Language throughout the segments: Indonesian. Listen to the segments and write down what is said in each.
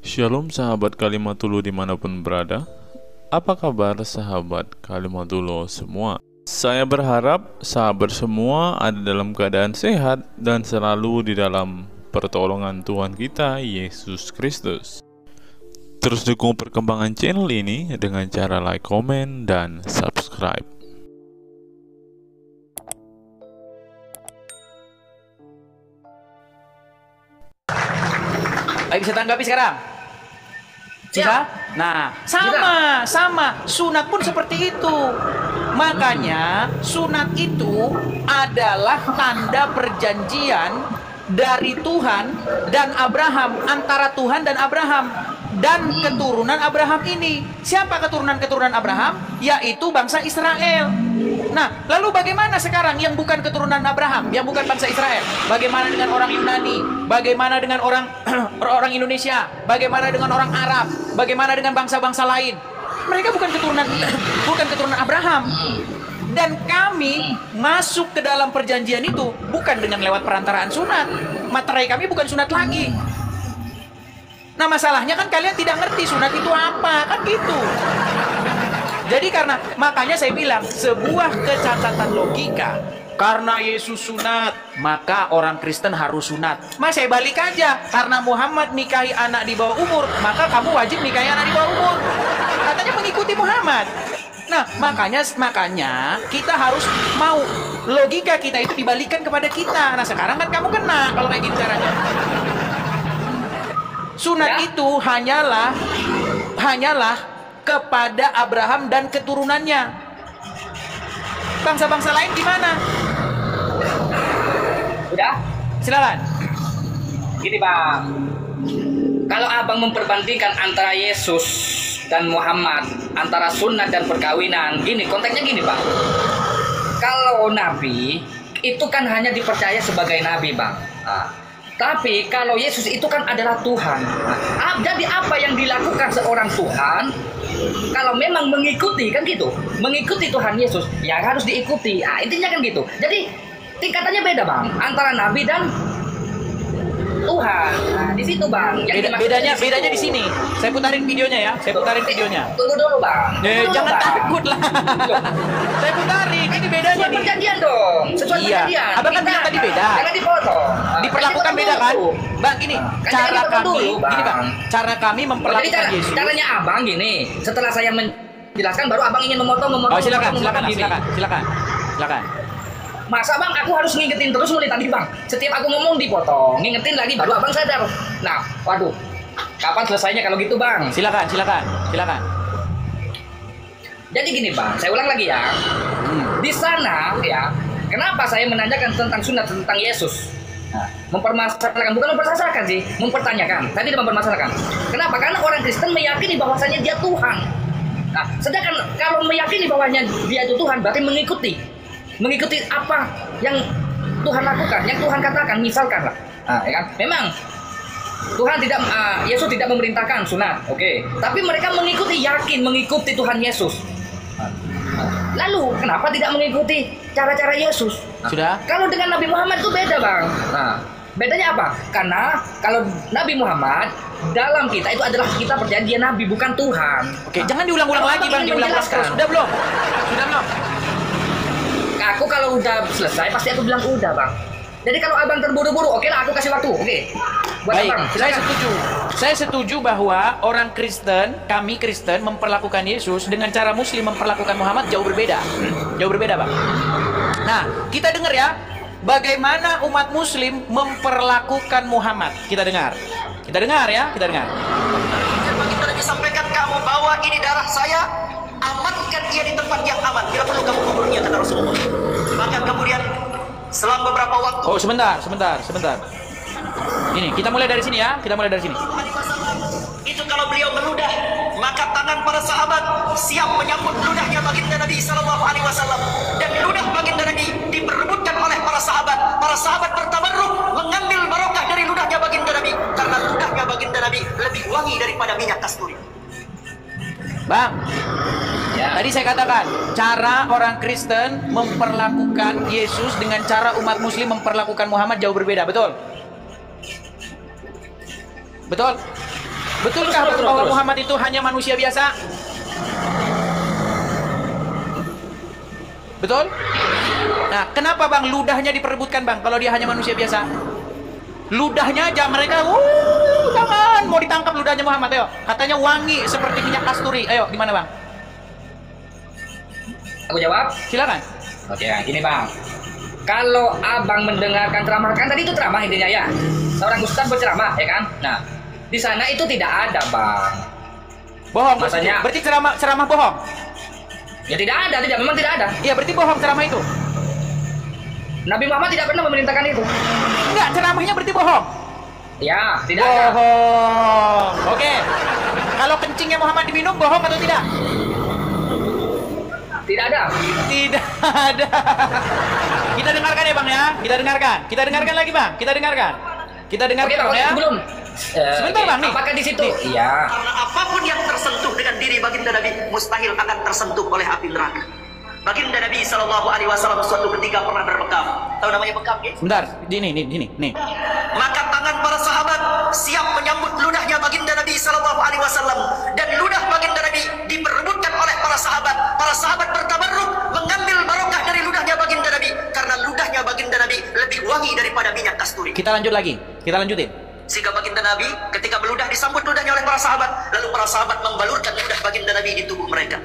Shalom sahabat Kalimatulu dimanapun berada. Apa kabar sahabat Kalimatulu semua? Saya berharap sahabat semua ada dalam keadaan sehat dan selalu di dalam pertolongan Tuhan kita Yesus Kristus. Terus dukung perkembangan channel ini dengan cara like, komen, dan subscribe. Ayo bisa tanggapi sekarang? Bisa? Nah, sama. Sunat pun seperti itu. Makanya sunat itu adalah tanda perjanjian dari Tuhan dan Abraham, antara Tuhan dan Abraham dan keturunan Abraham ini. Siapa keturunan Abraham? Yaitu bangsa Israel. Nah, lalu bagaimana sekarang yang bukan keturunan Abraham, yang bukan bangsa Israel? Bagaimana dengan orang Yunani? Bagaimana dengan orang orang Indonesia? Bagaimana dengan orang Arab? Bagaimana dengan bangsa-bangsa lain? Mereka bukan keturunan Abraham. Dan kami masuk ke dalam perjanjian itu bukan dengan lewat perantaraan sunat. Materai kami bukan sunat lagi. Nah, masalahnya kan kalian tidak ngerti sunat itu apa, kan gitu. Jadi makanya saya bilang sebuah kecacatan logika. Karena Yesus sunat, maka orang Kristen harus sunat. Mas, saya balik aja. Karena Muhammad nikahi anak di bawah umur, maka kamu wajib nikahi anak di bawah umur. Katanya mengikuti Muhammad. Nah, makanya kita harus mau logika kita itu dibalikan kepada kita. Nah, sekarang kan kamu kena kalau kayak gitu caranya. Sunat itu hanyalah kepada Abraham dan keturunannya. Bangsa-bangsa lain gimana? Udah? Silakan. Gini bang, kalau abang memperbandingkan antara Yesus dan Muhammad, antara sunat dan perkawinan, gini konteksnya gini bang. Kalau nabi itu kan hanya dipercaya sebagai nabi bang. Tapi kalau Yesus itu kan adalah Tuhan. Jadi apa yang dilakukan seorang Tuhan, kalau memang mengikuti kan gitu, mengikuti Tuhan Yesus, ya harus diikuti. Intinya kan gitu. Jadi tingkatannya beda bang, antara nabi dan Tuhan. Nah, di situ bang. Bedanya di sini. Saya putarin videonya ya. Tunggu dulu bang. Jangan takut lah. Saya putarin. Ini bedanya Sesuai nih. perjanjian dong. Sesuai perjanjian. Abang kan bilang tadi beda. Jangan dipotong. Diperlakukan beda kan? Bang, gini. Cara kami Jadi memperlakukan Yesus. caranya abang gini. Setelah saya menjelaskan, baru abang ingin memotong. Oh, silakan. Masa bang, aku harus ngingetin terus mulai tadi bang. Setiap aku ngomong dipotong, ngingetin lagi, baru abang sadar. Nah, waduh, kapan selesainya kalau gitu bang? Silakan. Jadi gini bang, saya ulang lagi ya. Di sana ya, kenapa saya menanyakan tentang sunat, tentang Yesus? Nah, mempermasalahkan, bukan mempermasalahkan sih, mempertanyakan. Tadi dia mempermasalahkan. Kenapa? Karena orang Kristen meyakini bahwasanya dia Tuhan. Nah, sedangkan kalau meyakini bahwasanya dia itu Tuhan, berarti mengikuti apa yang Tuhan lakukan, yang Tuhan katakan, misalkan lah. Nah, ya kan? Memang Tuhan Yesus tidak memerintahkan sunat, oke. Tapi mereka yakin mengikuti Tuhan Yesus. Lalu kenapa tidak mengikuti cara-cara Yesus? Sudah? Kalau dengan Nabi Muhammad itu beda bang. Nah, bedanya apa? Karena kalau Nabi Muhammad dalam kita itu adalah kita perjanjian Nabi, bukan Tuhan. Oke, jangan diulang-ulang lagi bang, diulang-ulang terus. Sudah belum? Aku kalau udah selesai pasti aku bilang udah bang. Jadi kalau abang terburu-buru, oke lah aku kasih waktu, oke. Buat Baik, abang, saya setuju bahwa orang Kristen, kami Kristen memperlakukan Yesus dengan cara Muslim memperlakukan Muhammad jauh berbeda. Jauh berbeda bang. Nah, kita dengar ya, bagaimana umat Muslim memperlakukan Muhammad. Kita dengar ya. Begitu lagi sampaikan kamu bahwa ini darah saya, amankan ia di tempat yang aman. Tidak perlu kamu kuburnya, kata Rasulullah. Maka kemudian selang beberapa waktu. Oh, sebentar. Ini kita mulai dari sini ya. Itu kalau beliau meludah, maka tangan para sahabat siap menyambut ludahnya baginda Nabi Sallallahu Alaihi Wasallam, dan ludah baginda Nabi diperebutkan oleh para sahabat. Para sahabat bertabarruk mengambil barokah dari ludahnya baginda Nabi, karena ludahnya baginda Nabi lebih wangi daripada minyak kasturi. Bang, Ya. tadi saya katakan cara orang Kristen memperlakukan Yesus dengan cara umat Muslim memperlakukan Muhammad jauh berbeda, betul? Betulkah Bang bahwa Muhammad itu hanya manusia biasa? Betul? Nah, kenapa Bang ludahnya diperebutkan Bang kalau dia hanya manusia biasa? Ludahnya aja mereka, jangan mau ditangkap ludahnya Muhammad, ayo. Katanya wangi seperti minyak kasturi. Ayo, gimana Bang? Aku jawab. Silakan. Oke, gini Bang. Kalau Abang mendengarkan ceramah, kan tadi itu ceramah intinya ya. Seorang ustaz berceramah, ya kan? Nah, di sana itu tidak ada Bang. Bohong, Maksudnya- berarti ceramah bohong. Ya tidak ada, memang tidak ada. Iya, berarti bohong ceramah itu. Nabi Muhammad tidak pernah memerintahkan itu. Enggak, ceramahnya berarti bohong. Ya, tidak ada. Bohong. Oke. Kalau kencingnya Muhammad diminum, bohong atau tidak? Tidak ada. Tidak ada. Kita dengarkan ya Bang ya. Kita dengarkan lagi Bang. Kita dengarkan Oke, Bang, Bang ya. sebelum. Sebentar, Bang, nih. Apakah di situ? Nih. Iya. Karena apapun yang tersentuh dengan diri baginda Nabi mustahil akan tersentuh oleh api neraka. Baginda Nabi Shallallahu Alaihi Wasallam suatu ketika pernah berbekam. Tahu namanya bekam ya? Sebentar. Nih. Maka tangan para sahabat siap menyambut ludahnya baginda Nabi Shallallahu Alaihi Wasallam dan ludah baginda Nabi diperebutkan oleh para sahabat. Para sahabat bertabarruk mengambil barokah dari ludahnya baginda Nabi karena ludahnya baginda Nabi lebih wangi daripada minyak kasturi. Kita lanjut lagi. Kita lanjutin. Sehingga baginda Nabi ketika meludah disambut ludahnya oleh para sahabat, lalu para sahabat membalurkan ludah baginda Nabi di tubuh mereka.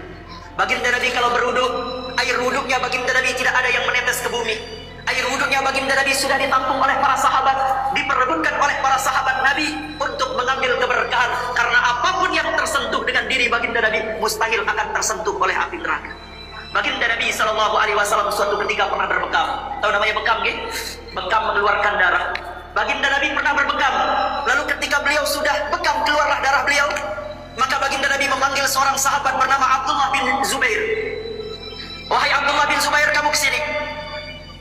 Baginda Nabi kalau berwuduk, air wuduknya baginda Nabi tidak ada yang menetes ke bumi. Air wuduknya baginda Nabi sudah ditampung oleh para sahabat, diperebutkan oleh para sahabat Nabi untuk mengambil keberkahan. Karena apapun yang tersentuh dengan diri baginda Nabi mustahil akan tersentuh oleh api neraka. Baginda Nabi Shallallahu Alaihi Wasallam suatu ketika pernah berbekam. Tahu namanya bekam, ya? Bekam mengeluarkan darah. Baginda Nabi pernah berbekam. Lalu ketika beliau sudah bekam keluarlah darah beliau, maka baginda Nabi memanggil seorang sahabat bernama Abdullah bin Zubair. Wahai Abdullah bin Zubair, kamu kesini.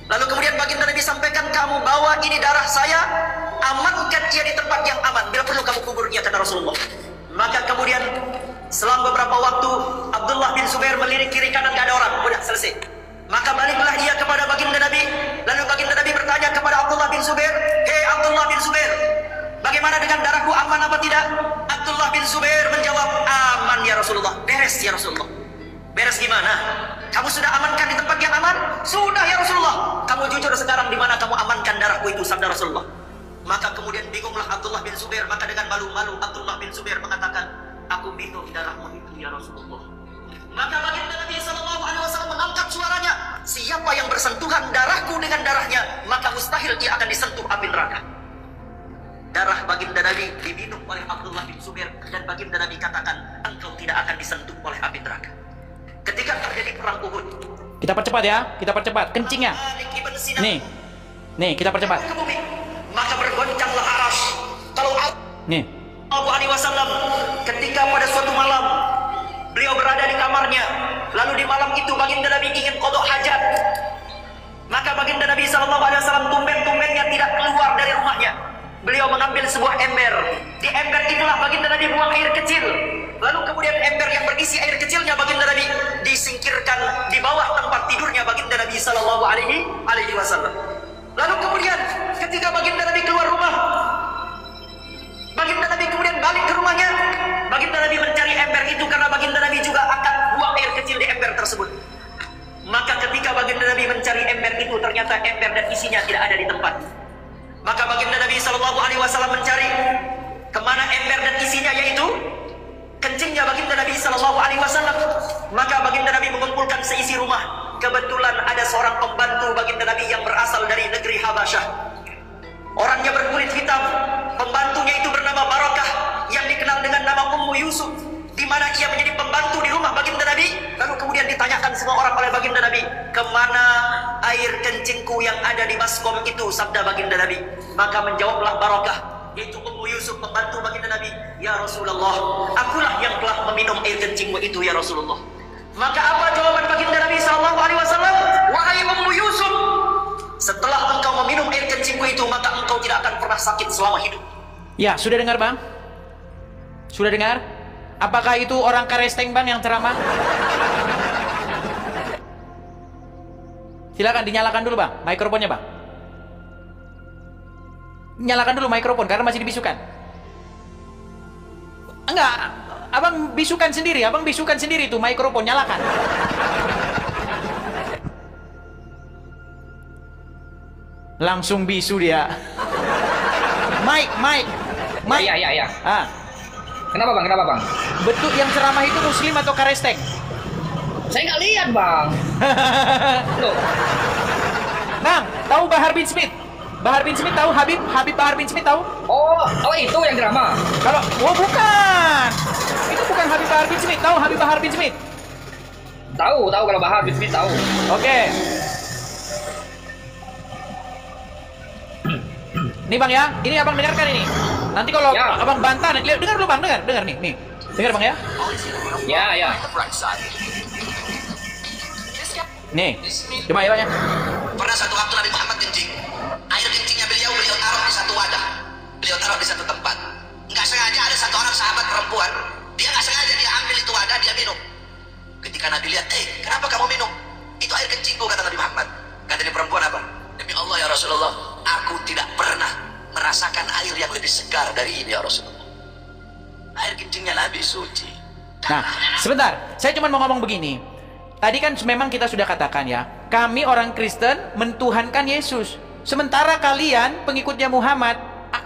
Lalu kemudian baginda Nabi sampaikan, kamu bawa ini darah saya, amankan ia di tempat yang aman. Bila perlu kamu kubur ia, kata Rasulullah. Maka kemudian selang beberapa waktu Abdullah bin Zubair melirik kiri kanan, gak ada orang. Udah selesai. Maka baliklah ia kepada baginda Nabi. Lalu baginda Nabi bertanya kepada Abdullah bin Zubair, hei Abdullah bin Zubair, bagaimana dengan darahku, aman apa tidak? Abdullah bin Zubair menjawab, aman ya Rasulullah. Beres ya Rasulullah. Beres gimana? Kamu sudah amankan di tempat yang aman? Sudah ya Rasulullah. Kamu jujur sekarang di mana kamu amankan darahku itu, sabda Rasulullah. Maka kemudian bingunglah Abdullah bin Zubair. Maka dengan malu-malu Abdullah bin Zubair mengatakan, aku minum darahmu itu ya Rasulullah. Maka baginda Nabi Sallallahu Alaihi Wasallam mengangkat suaranya, siapa yang bersentuhan darahku dengan darahnya, maka mustahil ia akan disentuh api neraka. Darah baginda Nabi diminum oleh Abdullah bin Zubair dan baginda Nabi katakan, engkau tidak akan disentuh oleh api neraka. Ketika terjadi perang Uhud, Kita percepat ya. Kita percepat kencingnya. Malik ibn Sinan Nih, kita percepat. ke bumi, maka bergoncanglah aras. Kalau Nih. Alaihi Alaihi Wasallam ketika pada suatu malam beliau berada di kamarnya, lalu di malam itu baginda Nabi ingin qada hajat, maka baginda Nabi Sallallahu Alaihi Wasallam tumben-tumbennya tidak keluar dari rumahnya. Beliau mengambil sebuah ember, di ember itulah baginda Nabi buang air kecil, lalu kemudian ember yang berisi air kecilnya baginda Nabi disingkirkan di bawah tempat tidurnya baginda Nabi Sallallahu Alaihi Wasallam. Lalu kemudian ketika baginda Nabi keluar rumah, baginda Nabi kemudian balik ke rumahnya. Baginda Nabi mencari ember itu karena baginda Nabi juga akan buang air kecil di ember tersebut. Maka ketika baginda Nabi mencari ember itu, ternyata ember dan isinya tidak ada di tempat. Maka baginda Nabi Shallallahu Alaihi Wasallam mencari kemana ember dan isinya, yaitu kencingnya baginda Nabi Shallallahu Alaihi Wasallam. Maka baginda Nabi mengumpulkan seisi rumah. Kebetulan ada seorang pembantu baginda Nabi yang berasal dari negeri Habasyah. Orangnya berkulit hitam, pembantunya itu bernama Barakah, yang dikenal dengan nama Ummu Yusuf, di mana ia menjadi pembantu di rumah baginda Nabi. Lalu kemudian ditanyakan semua orang oleh baginda Nabi, kemana air kencingku yang ada di baskom itu, sabda baginda Nabi. Maka menjawablah Barakah, yaitu Ummu Yusuf, pembantu baginda Nabi, ya Rasulullah, akulah yang telah meminum air kencingmu itu ya Rasulullah. Maka apa jawaban baginda Nabi Sallallahu Alaihi Wasallam? Wahai Ummu Yusuf, setelah engkau meminum air kencingku itu, maka engkau tidak akan pernah sakit selama hidup. Ya, sudah dengar Bang? Sudah dengar? Apakah itu orang Karesteng Bang yang ceramah? Silakan dinyalakan dulu Bang, mikrofonnya Bang. Nyalakan dulu mikrofon karena masih dibisukan. enggak, abang bisukan sendiri tuh mikrofon, nyalakan. Langsung bisu dia. Mike. Iya. Ah, Kenapa bang? betul yang ceramah itu Muslim atau Karesteng? Saya nggak lihat bang. Loh, Bang, tahu Bahar bin Smith? Bahar bin Smith tahu Habib Bahar bin Smith tahu? oh itu yang drama. Kalau bukan. Itu bukan Habib Bahar bin Smith, tahu Habib Bahar bin Smith? Tahu kalau Bahar bin Smith tahu. Oke. Nih bang ya, ini abang dengarkan ini. Nanti kalau Ya. abang bantah, dengar dulu bang, dengar nih. Dengar bang ya. Ya. Nih, coba ya bang ya. Pernah satu waktu Nabi Muhammad kencing. Air kencingnya beliau taruh di satu wadah. Beliau taruh di satu tempat. Nggak sengaja ada satu orang sahabat perempuan. Dia nggak sengaja dia ambil itu wadah, dia minum. Ketika Nabi lihat, kenapa kamu minum? Itu air kencingku, kata Nabi Muhammad. Kata dia perempuan apa? Demi Allah ya Rasulullah, aku tidak pernah merasakan air yang lebih segar dari ini ya Rasulullah. Air kencingnya Nabi suci. Nah, sebentar. Saya cuma mau ngomong begini. Tadi kan memang kita sudah katakan ya, kami orang Kristen mentuhankan Yesus. Sementara kalian pengikutnya Muhammad,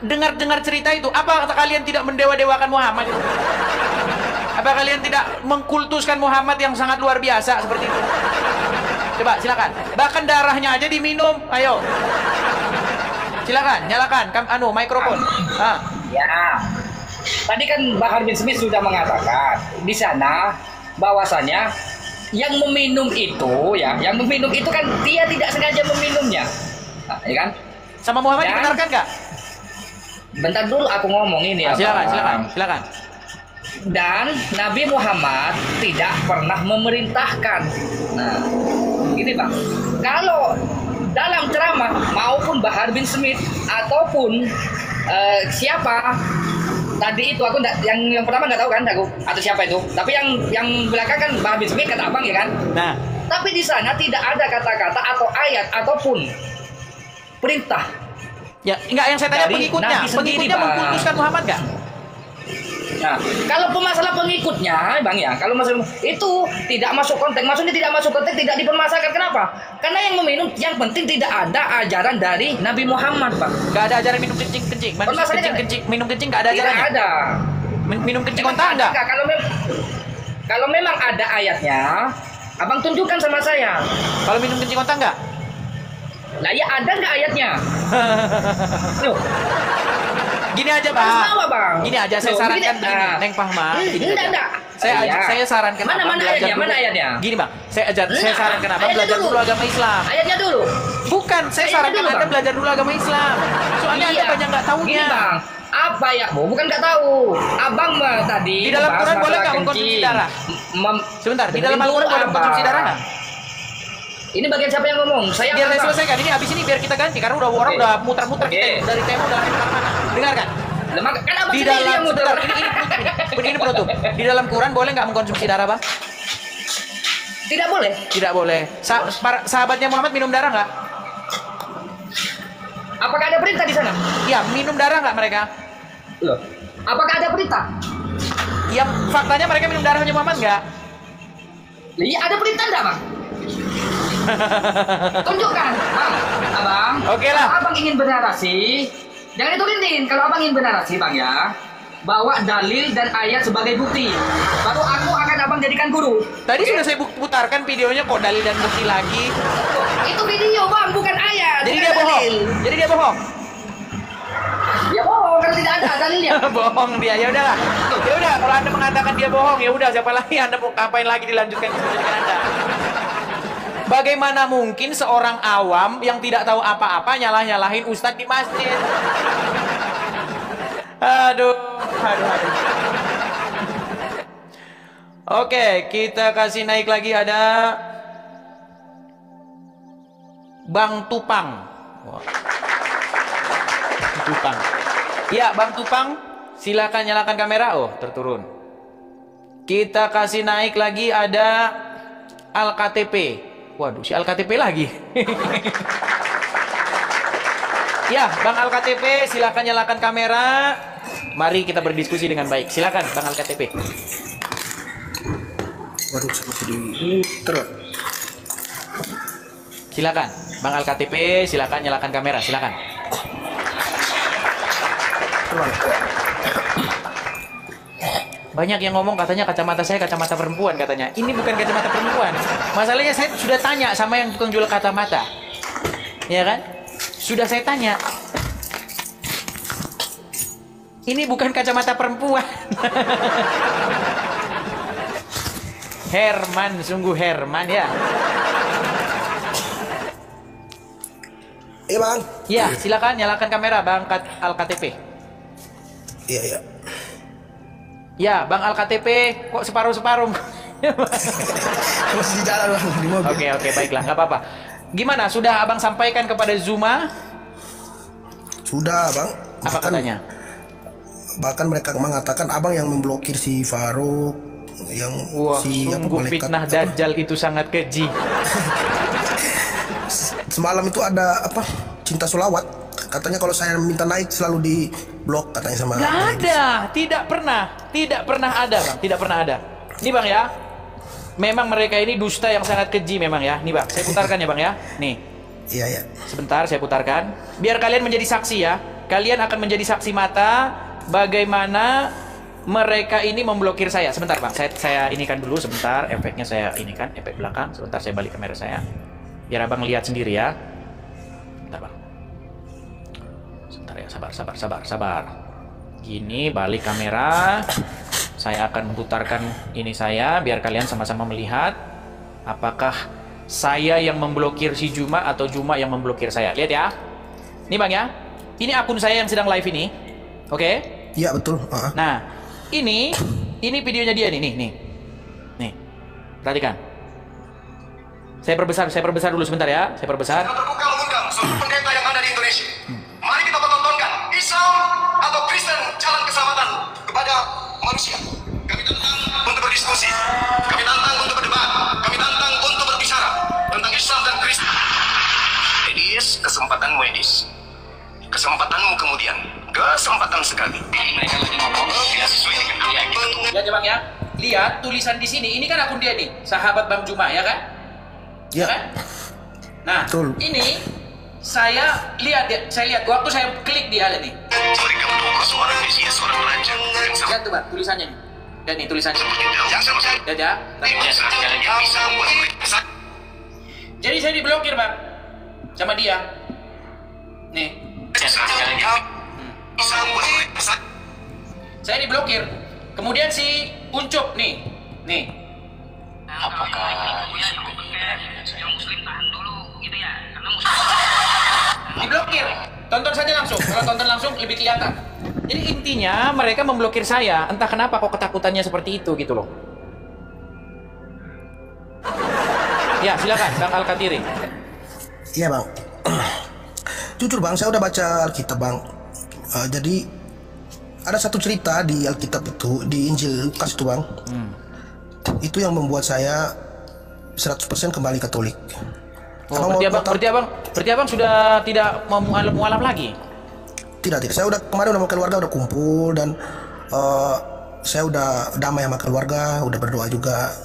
dengar cerita itu, apa kata kalian tidak mendewa-dewakan Muhammad itu? Apa kalian tidak mengkultuskan Muhammad yang sangat luar biasa seperti itu? Coba silakan. Bahkan darahnya aja diminum. Ayo. Silakan, nyalakan mikrofon. Ya. Tadi kan Bahar bin Smith sudah mengatakan di sana bahwasanya yang meminum itu kan dia tidak sengaja meminumnya. Nah, ya kan? Sama Muhammad Dan- dibenarkan nggak? Bentar dulu aku ngomong ini ya. Silakan. Dan Nabi Muhammad tidak pernah memerintahkan. Nah, gini bang, kalau dalam ceramah maupun Bahar bin Smith ataupun siapa tadi itu yang pertama nggak tahu kan aku atau siapa itu, tapi yang belakang kan Bahar bin Smith kata abang ya kan. Nah, Tapi di sana tidak ada kata-kata atau ayat ataupun perintah. ya enggak, yang saya tanya Dari pengikutnya. Nabi sendiri, Pengikutnya Bang. mengkultuskan Muhammad nggak? Nah, kalau masalah pengikutnya, Bang ya, kalau masalah itu tidak masuk konteks, maksudnya tidak masuk konteks, tidak dipermasalahkan. Kenapa? Karena yang meminum, yang penting tidak ada ajaran dari Nabi Muhammad, Bang. Nggak ada ajaran minum kencing. Minum kencing nggak ada Tidak ajarannya. ada. Minum kencing kontak nggak? Kalau memang ada ayatnya, Abang tunjukkan sama saya. Kalau minum kencing kontak nggak? Lah ya ada nggak ayatnya? Loh, Gini aja Harus bang. tahu, Bang. Gini aja saya Loh, sarankan gini, begini, ah. Neng Fahma. Gini Enggak, aja. enggak. Iya. Saya sarankan Mana- abang mana belajar ayatnya? dulu. Mana ayatnya? Gini bang, saya Enggak, sarankan abang ayatnya belajar dulu. dulu agama Islam. Ayatnya dulu. Bukan, saya Ayatnya sarankan dulu, anda Bang. belajar dulu agama Islam. Soalnya anda banyak nggak tahunya. Gini, Bang. Apa ya? Bukan nggak tahu. Abang tadi Di dalam membahas Quran boleh masalah nggak mengkonsumsi kencing. darah? Sebentar, di dalam Dengerin Al-Quran dulu, boleh mengkonsumsi Abang. darah nggak? Ini bagian siapa yang ngomong? Saya Biar saya Abang. selesaikan. Ini habis ini biar kita ganti karena udah orang Oke. udah muter-muter Oke. kita dari tema udah lari kemana-mana. Dengarkan. Lah, kan Abang Di sendiri dalam yang muter. sebentar, ini penutup. Di dalam Quran boleh nggak mengkonsumsi darah bang? Tidak boleh. Tidak boleh. Sahabatnya Muhammad minum darah nggak? Apakah ada perintah di sana? Iya, minum darah nggak mereka? Loh. Apakah ada perintah? Yang faktanya mereka minum darahnya Muhammad nggak? Iya, ada perintah enggak, Bang? Tunjukkan, Bang. Abang. Oke lah. Kalau Abang ingin bernarasi, jangan diturunin. Kalau Abang ingin bernarasi, Bang ya, bawa dalil dan ayat sebagai bukti. Baru aku akan Abang jadikan guru. Tadi sudah saya putarkan videonya kok dalil dan bukti lagi. Itu video, Bang, bukan ayat. Jadi bukan dia bohong. dalil. Jadi dia bohong. Ya bohong kalau tidak ada dalilnya. Bohong dia. Ya udahlah. Ya udah, kalau Anda mengatakan dia bohong, ya udah siapa lagi Anda mau ngapain lagi dilanjutkan dengan Anda? Bagaimana mungkin seorang awam yang tidak tahu apa-apa nyalah-nyalahin ustadz di masjid? Aduh. Oke, kita kasih naik lagi ada Bang Tupang. Wah. Tupang. Ya, Bang Tupang, silakan nyalakan kamera. Oh, terturun. Kita kasih naik lagi ada Al-KTP. Waduh, si Al-KTP lagi. Ya, Bang Al-KTP, silakan nyalakan kamera. Mari kita berdiskusi dengan baik. Silakan Bang Al-KTP. Waduh, saya masih di muter. Silakan Bang Al-KTP, silakan nyalakan kamera, silakan. Banyak yang ngomong katanya kacamata saya kacamata perempuan katanya. Ini bukan kacamata perempuan. Masalahnya saya sudah tanya sama yang tukang jual kacamata. Ya kan? Sudah saya tanya. Ini bukan kacamata perempuan. Herman, sungguh Herman ya. Iya Bang. Ya, silakan nyalakan kamera Bang Al-KTP. Iya, iya. Ya, Bang Al-KTP kok separuh-separuh. Masih di jalan Bang, di mobil. Oke, baiklah, nggak apa-apa. Gimana, sudah Abang sampaikan kepada Zuma? Sudah Bang. Apa katanya? Bahkan mereka mengatakan Abang yang memblokir si Faruk, yang Wah, si sungguh fitnah Dajjal itu sangat keji. Semalam itu ada apa? Cinta solawat. Katanya kalau saya minta naik selalu di blok katanya sama. Nggak ada, tidak pernah ada Bang, tidak pernah ada. Nih Bang ya, memang mereka ini dusta yang sangat keji memang ya. Nih Bang, saya putarkan ya Bang ya. Nih. Iya, iya. Sebentar saya putarkan. Biar kalian menjadi saksi ya. Kalian akan menjadi saksi mata bagaimana mereka ini memblokir saya. Sebentar Bang, saya inikan dulu sebentar. Efeknya saya inikan, efek belakang. Sebentar saya balik kamera saya. Biar Abang lihat sendiri ya. Bentar Bang. Sebentar ya, sabar. Gini, balik kamera. Saya akan putarkan ini saya biar kalian sama-sama melihat apakah saya yang memblokir si Juma atau Juma yang memblokir saya. Lihat ya. Ini Bang ya. Ini akun saya yang sedang live ini. Oke? Iya, betul. Nah, ini videonya dia nih. Nih. Perhatikan. Saya perbesar dulu sebentar ya. Saya perbesar. Kita terbuka mengundang seluruh pendeta yang ada di Indonesia. Mari kita pertontonkan Islam atau Kristen jalan keselamatan kepada manusia. Kami tantang untuk berdiskusi. Kami tantang untuk berdebat. Kami tantang untuk berbicara tentang Islam dan Kristen. Edis, kesempatanmu Edis. Kesempatanmu kemudian. Kesempatan sekali. Mereka lagi ngomong tidak sesuai dengan yang kita tunggu. Lihat ya Bang ya. Lihat tulisan di sini. Ini kan akun dia nih. Sahabat Bang Juma ya kan? Ya. Kan? Nah, betul. Ini saya lihat waktu saya klik dia lihat nih. Mereka menunggu seorang Mesias, seorang raja. Lihat tuh Bang, tulisannya nih. Lihat nih tulisannya. Lihat ya. Jadi saya diblokir Bang sama dia. Nih. Saya diblokir. Kemudian si Uncup nih. Apakah yang muslim tahan dulu gitu ya, karena muslim diblokir. Tonton saja langsung. Kalau tonton langsung lebih kelihatan. Jadi intinya mereka memblokir saya. Entah kenapa kok ketakutannya seperti itu gitu loh. Ya silakan Bang Al-Katiri. Iya Bang. Jujur Bang, saya udah baca Alkitab Bang. Jadi ada satu cerita di Alkitab itu, di Injil Lukas itu Bang. Itu yang membuat saya 100% kembali Katolik. Oh, berarti abang sudah tidak mau mualaf lagi? Tidak. Saya udah kemarin udah sama keluarga udah kumpul dan saya udah damai sama keluarga, udah berdoa juga.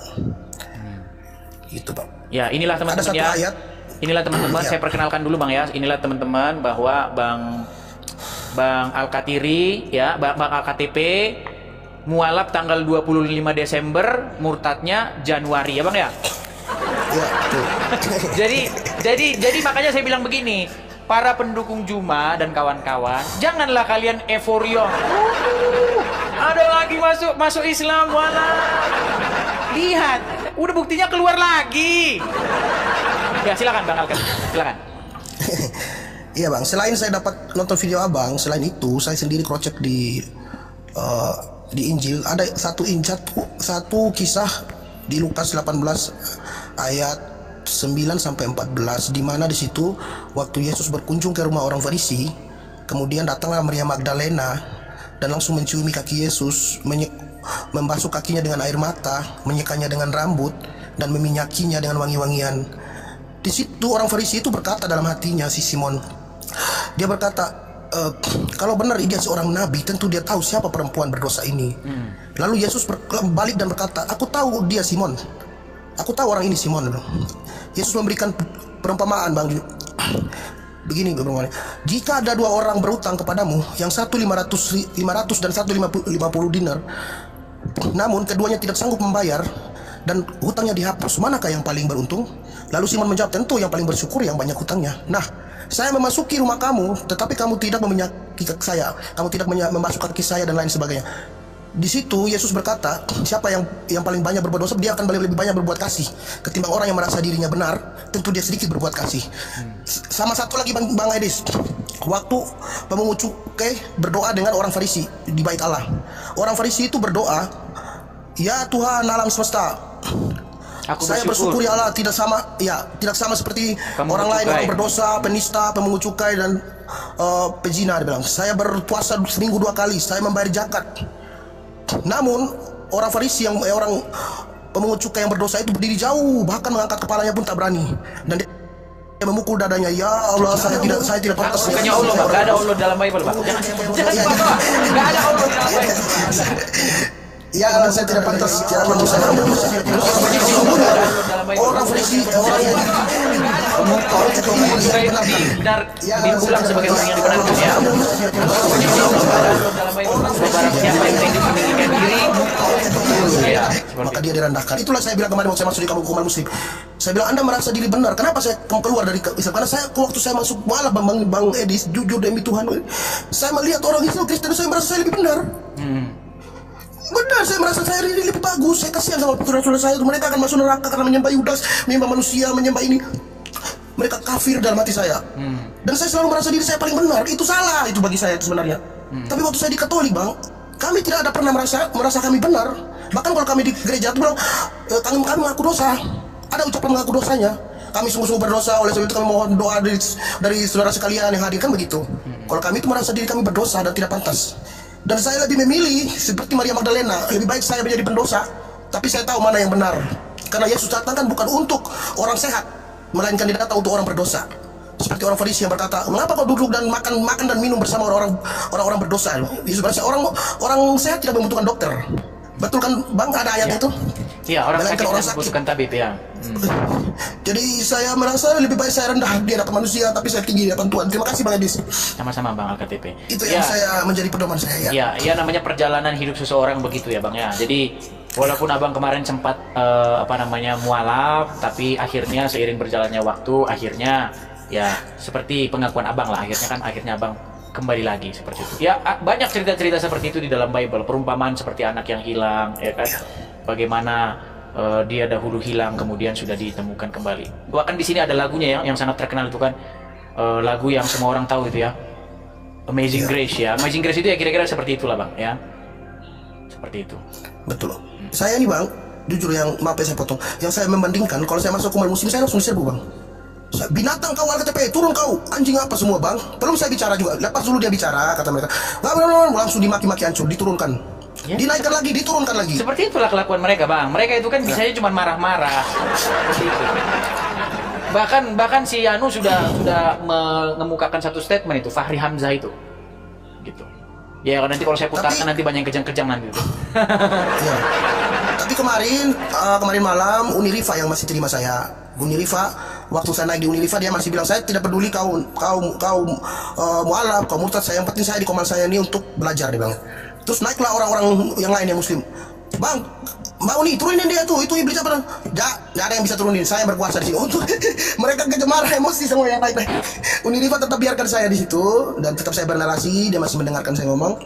Gitu Bang. Ya inilah teman-teman ada satu ya. ayat. Inilah teman-teman, saya perkenalkan dulu Bang ya. Inilah teman-teman bahwa Bang Al-Katiri ya, Bang Al-KTP mualaf tanggal 25 Desember, murtadnya Januari ya Bang ya. Iya, betul. jadi makanya saya bilang begini, para pendukung Juma dan kawan-kawan, janganlah kalian euforia. Ada lagi masuk Islam wala. Lihat, udah buktinya keluar lagi. Ya silakan Bang Alkan, silakan. Iya Bang, selain saya dapat nonton video Abang, selain itu saya sendiri crosscheck di Injil ada satu kisah di Lukas 18 ayat 9 sampai 14 di mana di situ waktu Yesus berkunjung ke rumah orang Farisi, kemudian datanglah Maria Magdalena dan langsung menciumi kaki Yesus, membasuh kakinya dengan air mata, menyekanya dengan rambut dan meminyakinya dengan wangi-wangian. Di situ orang Farisi itu berkata dalam hatinya, si Simon, dia berkata, kalau benar dia seorang nabi, tentu dia tahu siapa perempuan berdosa ini. Lalu Yesus balik dan berkata, aku tahu dia Simon. Aku tahu orang ini Simon. Yesus memberikan perumpamaan, Bang. Begini perumpamaannya. Jika ada 2 orang berutang kepadamu, yang satu 500 dan satu 50 dinar, namun keduanya tidak sanggup membayar dan hutangnya dihapus, manakah yang paling beruntung? Lalu Simon menjawab, tentu yang paling bersyukur yang banyak hutangnya. Nah, saya memasuki rumah kamu, tetapi kamu tidak menyakiti saya, kamu tidak membasuh kaki saya dan lain sebagainya. Di situ Yesus berkata, siapa yang paling banyak berbuat dosa, dia akan lebih banyak berbuat kasih ketimbang orang yang merasa dirinya benar. Tentu dia sedikit berbuat kasih. Sama satu lagi Bang Edis, waktu pemungut cukai berdoa dengan orang Farisi di bait Allah. Orang Farisi itu berdoa, ya Tuhan alam semesta, saya bersyukur ya Allah, tidak sama seperti orang lain yang berdosa, penista, pemungut cukai dan pezina. Dia bilang, saya berpuasa seminggu 2 kali, saya membayar zakat. Namun orang Farisi orang pemungut cukai yang berdosa itu berdiri jauh, bahkan mengangkat kepalanya pun tak berani, dan dia memukul dadanya. Ya Allah, saya tidak pantas. Bukannya Allah, Pak. Gak ada Allah dalam Bible, Pak. Jangan Gak ada Allah dalam Bible. Ya Allah, saya tidak pantas. Orang Farisi, orang yang benar diulang sebagai orang yang dibenarkan, ya. Barang siapa yang meninggikan diri, maka dia direndahkan. Itulah saya bilang kemarin waktu saya masuk di kampung hukuman muslim. Saya bilang, Anda merasa diri benar. Kenapa saya keluar dari Islam? Karena waktu saya masuk malah Bang Edis, jujur demi Tuhan, saya melihat orang Islam Kristen, saya merasa saya lebih benar. Benar, saya merasa saya lebih bagus. Saya kasihan sama saudara-saudara saya. Mereka akan masuk neraka karena menyembah Yudas, menyembah manusia, menyembah ini. Mereka kafir dalam hati saya. Dan saya selalu merasa diri saya paling benar. Itu salah, itu bagi saya itu sebenarnya. Tapi waktu saya di Katolik, Bang, kami tidak ada pernah merasa kami benar. Bahkan kalau kami di gereja itu bilang, kami mengaku dosa. Ada ucapan mengaku dosanya. Kami sungguh-sungguh berdosa, oleh sebab itu kami mohon doa dari saudara sekalian yang hadir, kan begitu. Kalau kami itu merasa diri kami berdosa dan tidak pantas. Dan saya lebih memilih seperti Maria Magdalena, lebih baik saya menjadi pendosa, tapi saya tahu mana yang benar. Karena Yesus datang kan bukan untuk orang sehat, melainkan dia datang untuk orang berdosa. Seperti orang Farisi yang berkata, mengapa kau duduk dan makan dan minum bersama orang-orang berdosa? Yesus berkata, orang sehat tidak membutuhkan dokter. Betul kan, Bang, ada ayat itu? Iya, orang sakit membutuhkan tabib, ya. Jadi saya merasa lebih baik saya rendah di hadapan manusia, tapi saya tinggi di hadapan Tuhan. Terima kasih, Bang Edis. Sama-sama, Bang AlKTP. Itu yang saya menjadi pedoman saya, ya. Ya, namanya perjalanan hidup seseorang begitu ya, Bang, ya. Jadi walaupun Abang kemarin sempat mualaf, tapi akhirnya seiring berjalannya waktu, akhirnya ya seperti pengakuan Abang lah, akhirnya Abang kembali lagi seperti itu. Ya, banyak cerita-cerita seperti itu di dalam Bible, perumpamaan seperti anak yang hilang, ya kan? Bagaimana dia dahulu hilang kemudian sudah ditemukan kembali. Bahkan di sini ada lagunya yang sangat terkenal itu kan, lagu yang semua orang tahu itu ya, Amazing Grace ya. Amazing Grace itu ya kira-kira seperti itulah, Bang, ya. Seperti itu. Betul. Saya nih, Bang, jujur maaf ya saya potong. Yang saya membandingkan, kalau saya masuk hukuman muslim saya langsung diserbu, Bang. Binatang kau AlKTP, turun kau, anjing apa semua, Bang. Belum saya bicara juga, lepas dulu dia bicara, kata mereka. Langsung dimaki-maki, hancur, diturunkan. Ya. Dinaikkan lagi, diturunkan lagi. Seperti itulah kelakuan mereka, Bang. Mereka itu kan bisanya cuma marah-marah. Bahkan si Anu sudah mengemukakan satu statement itu, Fahri Hamzah itu. Gitu. Ya nanti kalau saya putarkan nanti banyak yang kejang-kejang nanti itu. Ya. Tapi kemarin malam Unirifa yang masih terima saya. Unirifa, waktu saya naik di Unirifa dia masih bilang, saya tidak peduli kau mualaf, kau murtad, saya yang penting saya di komal saya ini untuk belajar, dia bilang. Terus naiklah orang-orang yang lain yang muslim. Bang, mau nih turunin dia tuh, itu iblis apa? Nggak ada yang bisa turunin. Saya berkuasa di sini. Untuk mereka kejemarah emosi semua yang naik. Unirifa tetap biarkan saya di situ dan tetap saya bernarasi. Dia masih mendengarkan saya ngomong.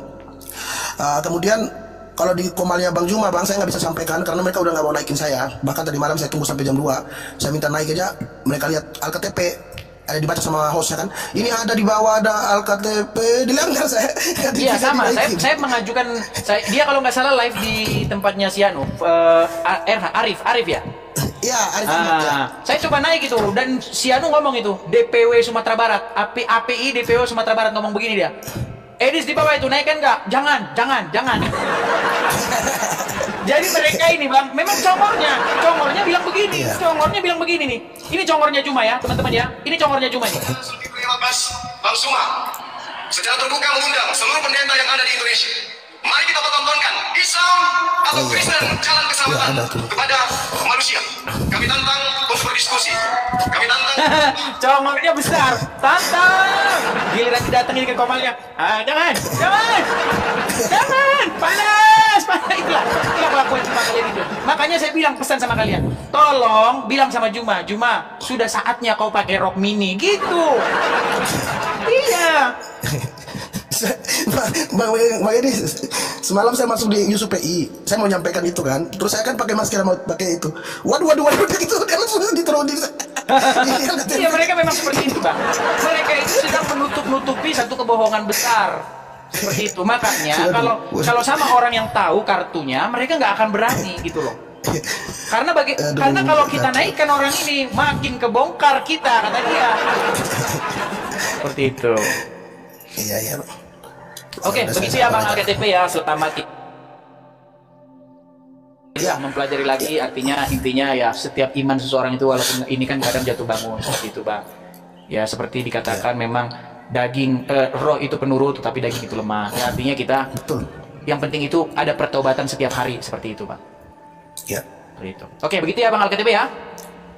Kemudian kalau di komalnya Bang Juma, Bang, saya nggak bisa sampaikan karena mereka udah nggak mau naikin saya. Bahkan tadi malam saya tunggu sampai jam 2. Saya minta naik aja. Mereka lihat AlKTP. Ada dibaca sama hostnya kan, ini ada di bawah ada AlKTP, dilanggar saya. Iya sama, saya mengajukan, dia kalau nggak salah live di tempatnya si Anu, Arif ya. Iya, Arif. Saya coba naik itu dan si Anu ngomong itu DPW Sumatera Barat, API DPW Sumatera Barat ngomong begini dia. Edis di bawah itu naikkan nggak? Jangan. Jadi mereka ini, Bang, memang congornya bilang begini, congornya bilang begini nih. Ini congornya Juma ya, teman-teman ya. Ini congornya Juma ini. 15, Bang Suma. secara terbuka mengundang seluruh pendeta yang ada di Indonesia. Mari kita tontonkan Islam atau Kristen jalan keselamatan kepada manusia. Kami tantang untuk berdiskusi. Kami tantang. Congolnya besar, tantang. Giliran didatengin ke Komalnya, jangan, panas. Itulah kelakuan Juma kalian itu. Makanya saya bilang pesan sama kalian, tolong bilang sama Juma, sudah saatnya kau pakai rok mini gitu. Iya. Bang Edi, semalam saya masuk di Yusuf PI, saya mau nyampaikan itu kan, terus saya kan pakai masker, mau pakai itu, waduh gitu, dia langsung diterusin. Iya, mereka memang seperti itu, Bang. Mereka itu sedang menutup-nutupi satu kebohongan besar seperti itu. Makanya kalau sama orang yang tahu kartunya, mereka nggak akan berani gitu loh. Karena kalau kita naikkan orang ini, makin kebongkar kita, kata dia. Seperti itu. Iya. Oke, begitu ya Bang LKTP ya, selama kita mempelajari lagi, intinya ya setiap iman seseorang itu, walaupun ini kan kadang jatuh bangun seperti itu Bang. Ya seperti dikatakan memang daging roh itu penurut, tetapi daging itu lemah. Ya, artinya kita yang penting itu ada pertobatan setiap hari seperti itu Bang. Ya. Seperti itu. Oke, begitu ya Bang LKTP ya.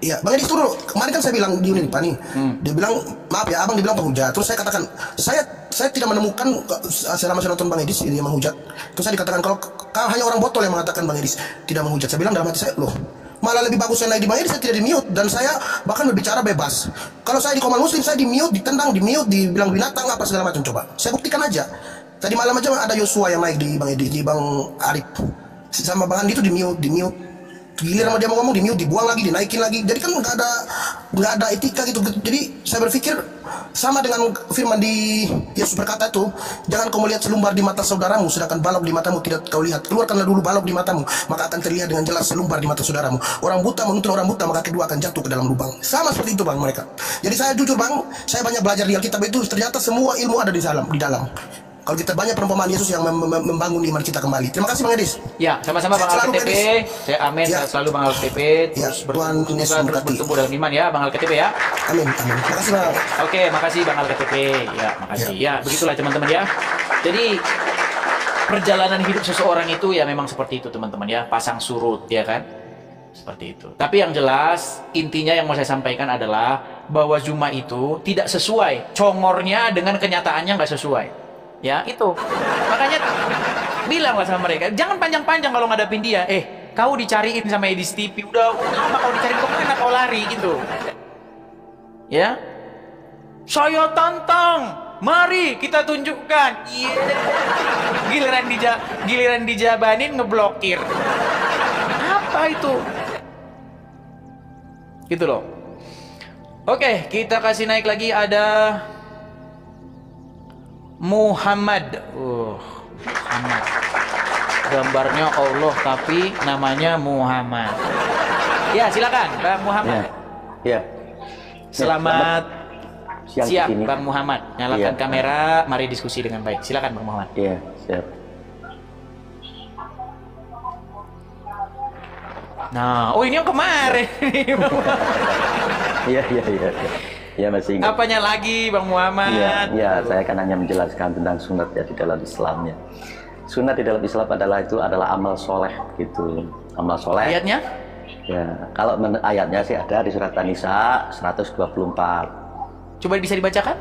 Iya, Bang Edi suruh. Kemarin kan saya bilang di unit Pak nih. Dia bilang, maaf ya, Abang dibilang penghujat. Terus saya katakan, saya tidak menemukan selama saya nonton Bang Edi dia menghujat. Terus saya dikatakan kalau hanya orang botol yang mengatakan Bang Edi tidak menghujat. Saya bilang dalam hati saya, loh, malah lebih bagus saya naik di Bang Edi, saya tidak di mute dan saya bahkan berbicara bebas. Kalau saya di Komal Muslim, saya di mute, ditendang, di mute, dibilang binatang apa segala macam. Coba, saya buktikan aja. Tadi malam aja ada Yosua yang naik di Bang Edi, di Bang Arif, sama Bang Andi itu di mute. Giliran sama dia mau ngomong, di mute, dibuang lagi, dinaikin lagi. Jadi kan nggak ada etika gitu. Jadi saya berpikir sama dengan firman di Yesus berkata itu, jangan kau melihat selumbar di mata saudaramu sedangkan balok di matamu tidak kau lihat. Keluarkanlah dulu balok di matamu, maka akan terlihat dengan jelas selumbar di mata saudaramu. Orang buta menuntun orang buta, maka kedua akan jatuh ke dalam lubang. Sama seperti itu Bang mereka. Jadi saya jujur Bang, saya banyak belajar di Alkitab itu, ternyata semua ilmu ada di dalam. Kalau kita banyak perumpamaan Yesus yang membangun iman kita kembali. Terima kasih Bang Edis. Ya, sama-sama Bang LKTP. Saya amin, ya. selalu Bang LKTP. Terus bertumbuh dalam iman ya Bang LKTP ya. Amin. Terima kasih Bang. Oke, makasih Bang LKTP. Ya, makasih. Ya, begitulah teman-teman ya. Jadi perjalanan hidup seseorang itu ya memang seperti itu teman-teman ya. Pasang surut ya kan. Seperti itu. Tapi yang jelas intinya yang mau saya sampaikan adalah bahwa Zuma itu tidak sesuai. Congornya dengan kenyataannya nggak sesuai. Ya itu, makanya bilanglah sama mereka, jangan panjang-panjang kalau ngadapin dia. Kau dicariin sama Edis TV, udah lama kau dicariin, kemana kau lari gitu. Ya, saya tantang, mari kita tunjukkan. Giliran dijabanin ngeblokir. Apa itu? Gitu loh. Oke, kita kasih naik lagi, ada Muhammad. Muhammad. Gambarnya Allah tapi namanya Muhammad. Ya, silakan Bang Muhammad. Ya. Selamat siang Bang Muhammad. Nyalakan ya. Kamera, mari diskusi dengan baik. Silakan Bang Muhammad. Iya, siap. Nah, ini yang kemarin. Iya. Ya masih ingat. Apanya lagi Bang Muhammad? Iya, saya kan hanya menjelaskan tentang sunat ya di dalam Islamnya. Sunat di dalam Islam adalah amal soleh gitu. Amal soleh. Ayatnya? Ya, kalau ayatnya sih ada di surat An-Nisa 124. Coba bisa dibacakan?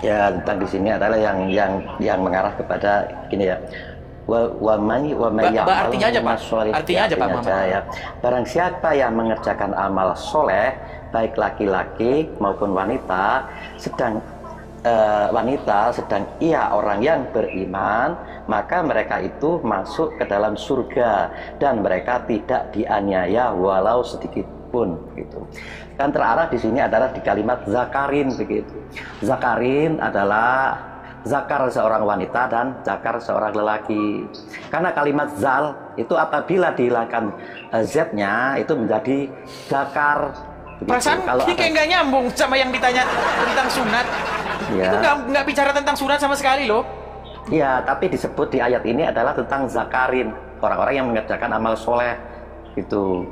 Ya, tentang di sini adalah yang mengarah kepada gini ya. Artinya aja Pak. Artinya aja Pak Muhammad. Ya. Barang siapa yang mengerjakan amal soleh, baik laki-laki maupun wanita, sedang ia orang yang beriman, maka mereka itu masuk ke dalam surga dan mereka tidak dianiaya walau sedikit pun gitu. Dan terarah di sini adalah di kalimat zakarin begitu. Zakarin adalah zakar seorang wanita dan zakar seorang lelaki. Karena kalimat zal itu apabila dihilangkan z-nya itu menjadi zakar. Perasaan ini kayak nggak nyambung sama yang ditanya tentang sunat. Ya. Itu nggak bicara tentang sunat sama sekali loh. Iya, tapi disebut di ayat ini adalah tentang zakarin, orang-orang yang mengerjakan amal soleh itu.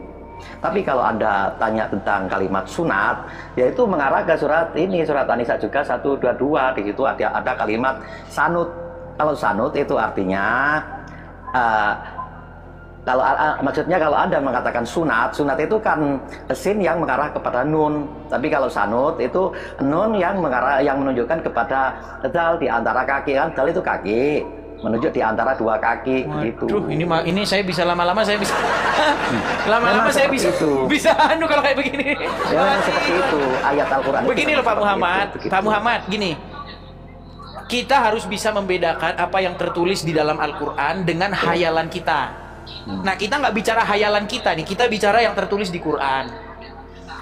Tapi kalau Anda tanya tentang kalimat sunat, yaitu mengarah ke surat ini, surat An-Nisa juga 122. Di situ ada kalimat sanut. Kalau sanut itu artinya maksudnya kalau Anda mengatakan sunat itu kan sin yang mengarah kepada nun. Tapi kalau sanut itu nun yang menunjukkan kepada dal di antara kaki, kan dal itu kaki, menunjuk di antara dua kaki. Gitu. Ini saya bisa lama-lama saya bisa lama-lama saya bisa itu. Bisa kalau kayak begini. Ya, seperti itu ayat Al-Qur'an. Begini loh Pak Muhammad. Pak Muhammad, gini. Kita harus bisa membedakan apa yang tertulis di dalam Al-Qur'an dengan hayalan kita. Nah, kita nggak bicara hayalan kita nih, kita bicara yang tertulis di Quran.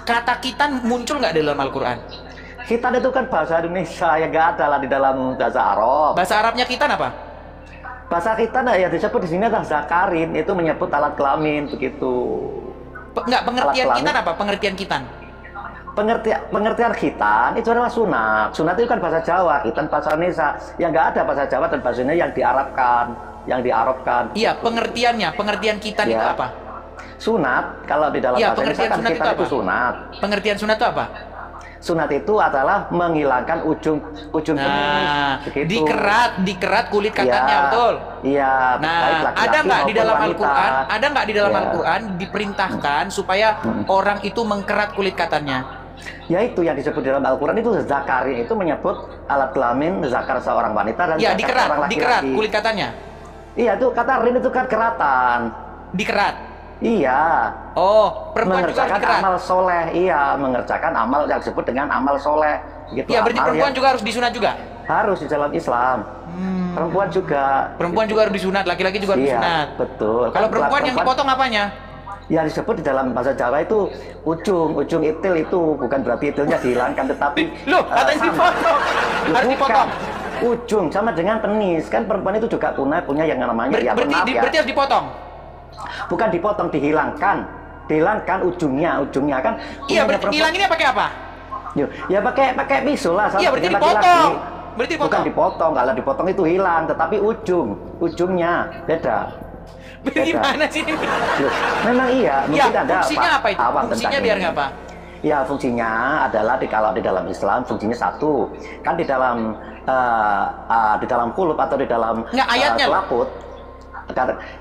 Kata kitan muncul nggak dalam Al-Quran? Kitan itu kan bahasa Indonesia, ya nggak ada lah di dalam bahasa Arab. Bahasa Arabnya kitan apa? Bahasa kitan ya disebut di sini adalah zakarin, itu menyebut alat kelamin begitu. Pengertian kitan apa? Pengertian kitan? Pengertian khitan itu adalah sunat. Sunat itu kan bahasa Jawa, khitan bahasa Indonesia. Yang nggak ada bahasa Jawa dan bahasa Indonesia yang diarabkan. Iya, pengertian kitan itu apa? Sunat, kalau di dalam bahasa Indonesia kan khitan itu sunat. Pengertian sunat itu apa? Sunat itu adalah menghilangkan ujung penis. Begitu. Dikerat kulit katanya, betul? Iya. Nah, ada nggak di dalam Al-Quran? Ada nggak di dalam Al-Quran diperintahkan supaya orang itu mengkerat kulit katanya? Ya itu yang disebut dalam Al-Quran itu zakarin, itu menyebut alat kelamin zakar seorang wanita dan ya, zakar seorang laki-laki. Dikerat kulit katanya. Iya, itu kata rin itu kan keratan. Dikerat. Iya. Oh, perempuan juga harus dikerat. Amal soleh, iya, mengerjakan amal yang disebut dengan amal soleh. Gitu. Iya, berarti perempuan juga harus disunat juga? Harus di dalam Islam. Perempuan juga. Perempuan juga harus disunat, laki-laki juga harus disunat. Betul. Kalau perempuan yang dipotong apanya? Ya disebut di dalam bahasa Jawa itu ujung itil itu, bukan berarti itilnya dihilangkan, tetapi loh, katanya dipotong. Harus dipotong. Ujung sama dengan penis, kan perempuan itu juga punya yang namanya berarti harus dipotong. Bukan dipotong, dihilangkan ujungnya kan. Iya, berarti hilanginnya pakai apa? Ya pakai pisau lah. Iya, berarti dipotong. Bukan dipotong, kalau dipotong itu hilang, tetapi ujungnya beda. Gimana sih ini? Memang iya, mungkin ada fungsinya apa itu? Fungsinya biar nggak apa? Ya, fungsinya adalah kalau di dalam Islam fungsinya satu. Kan di dalam kulub atau di dalam selaput.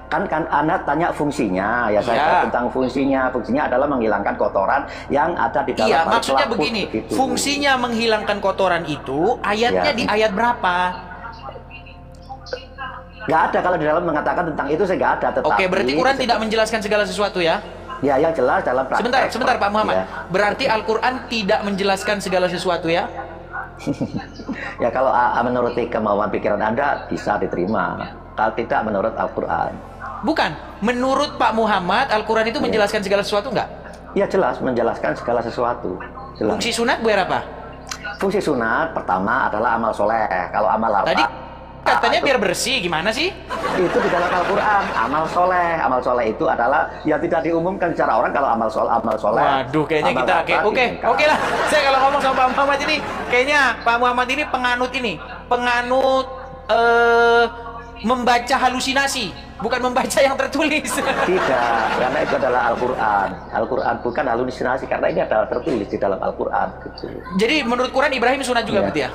Kan Anda tanya fungsinya, ya saya kata tentang fungsinya. Fungsinya adalah menghilangkan kotoran yang ada di dalam selaput. Iya, maksudnya begini, begitu. Fungsinya menghilangkan kotoran itu ayatnya di ayat berapa? Nggak ada, kalau di dalam mengatakan tentang itu saya nggak ada. Oke, berarti Quran tidak menjelaskan segala sesuatu ya? Ya, yang jelas dalam praktek. Sebentar Pak Muhammad. Ya. Berarti Al-Quran tidak menjelaskan segala sesuatu ya? Ya, kalau menurut kemauan pikiran Anda bisa diterima. Kalau tidak menurut Al-Quran. Bukan, menurut Pak Muhammad Al-Quran itu menjelaskan segala sesuatu nggak? Ya, jelas menjelaskan segala sesuatu. Jelas. Fungsi sunat biar apa? Fungsi sunat pertama adalah amal soleh. Kalau amal harta, tadi katanya biar bersih, gimana sih? Itu di dalam Al-Quran, amal soleh itu adalah ya tidak diumumkan secara orang kalau amal soleh. Waduh, kayaknya kita oke lah. Saya kalau ngomong sama Pak Muhammad ini, kayaknya Pak Muhammad ini penganut membaca halusinasi, bukan membaca yang tertulis. Tidak, karena itu adalah Al-Quran. Al-Quran bukan halusinasi, karena ini adalah tertulis di dalam Al-Quran. Gitu. Jadi menurut Quran Ibrahim sunat juga berarti ya?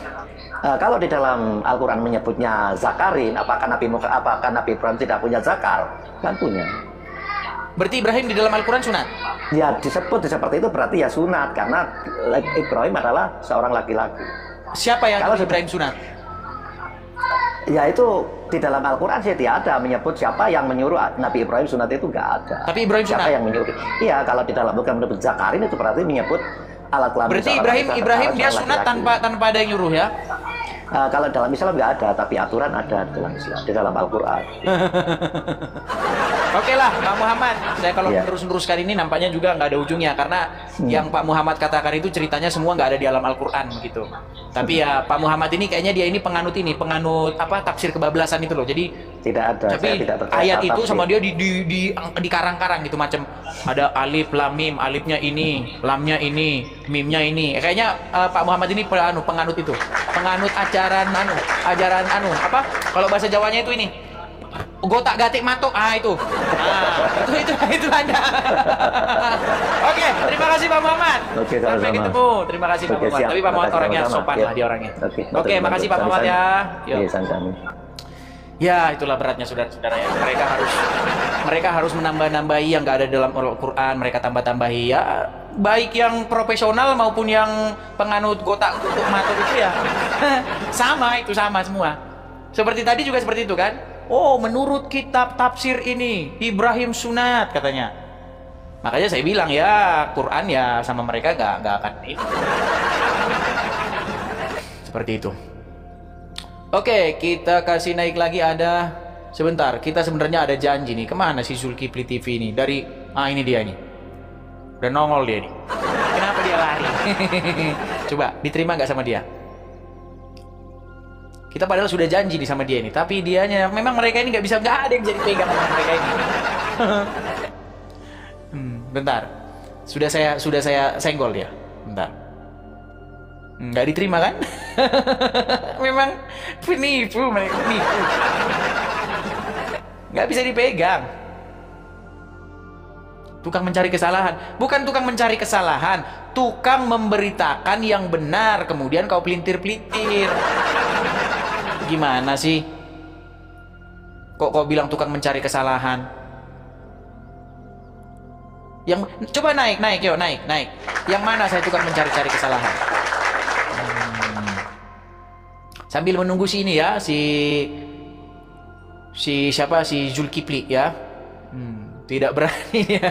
Kalau di dalam Al-Quran menyebutnya zakarin, apakah Nabi Ibrahim tidak punya zakar? Kan punya. Berarti Ibrahim di dalam Al-Quran sunat? Ya, disebut seperti itu berarti ya sunat, karena Ibrahim adalah seorang laki-laki. Siapa yang Ibrahim sunat? Ya, itu di dalam Al-Quran sih tidak ada menyebut siapa yang menyuruh Nabi Ibrahim sunat, itu nggak ada. Tapi Ibrahim siapa sunat? Yang menyuruh? Iya, kalau di dalam Al-Quran menyebut zakarin itu berarti menyebut alat kelamin. Berarti Ibrahim dia sunat tanpa ada yang nyuruh ya? Kalau dalam Islam nggak ada, tapi aturan ada dalam Islam, di dalam Al-Quran. Oke lah, Pak Muhammad. Saya kalau terus-teruskan ini nampaknya juga nggak ada ujungnya, karena yang Pak Muhammad katakan itu ceritanya semua nggak ada di dalam Al-Quran gitu. Tapi ya Pak Muhammad ini kayaknya dia ini penganut tafsir kebablasan itu loh. Jadi tidak ada. Tapi ayat itu sama dia di karang-karang gitu, macam ada alif lam mim, alifnya ini, lamnya ini, mimnya ini. Kayaknya Pak Muhammad ini penganut itu, penganut ajaran apa? Kalau bahasa Jawanya itu ini Gotak gatik matok, itu. Itu Anda. Oke, terima kasih Pak Muhammad. Oke, Sampai sama-sama. ketemu. Terima kasih Pak Oke, Muhammad. siap. Tapi Pak Muhammad Makasih, orangnya sama-sama. sopan Ya. lah dia orangnya. Oke, Makasih Pak Muhammad ya. Yuk. Iya, sama-sama. Ya, itulah beratnya saudara-saudara ya. Mereka harus menambah-nambahi yang nggak ada dalam Al-Quran. Mereka tambah-tambahi ya. Baik yang profesional maupun yang penganut gotak untuk matur itu ya. Sama semua. Seperti tadi juga seperti itu kan. Oh, menurut kitab tafsir ini Ibrahim sunat katanya. Makanya saya bilang ya Quran ya sama mereka nggak akan itu. Seperti itu. Oke, kita kasih naik lagi ada. Sebentar, kita sebenarnya ada janji nih. Kemana si Zulkifli TV ini? Ini dia nih. Udah nongol dia nih. Kenapa dia lari? Coba, diterima nggak sama dia? Kita padahal sudah janji nih sama dia nih. Tapi dianya, memang mereka ini nggak ada yang jadi pegang sama mereka ini. Bentar. Sudah saya senggol dia. Bentar. Nggak diterima kan? Memang penipu mereka, penipu. Nggak bisa dipegang. Tukang mencari kesalahan. Bukan tukang mencari kesalahan, tukang memberitakan yang benar, kemudian kau pelintir-pelintir. Gimana sih? Kok kau bilang tukang mencari kesalahan? Coba naik, yuk, naik. Yang mana saya tukang mencari-cari kesalahan? Sambil menunggu sini ya, si siapa, si Zulkifli ya. Tidak berani ya.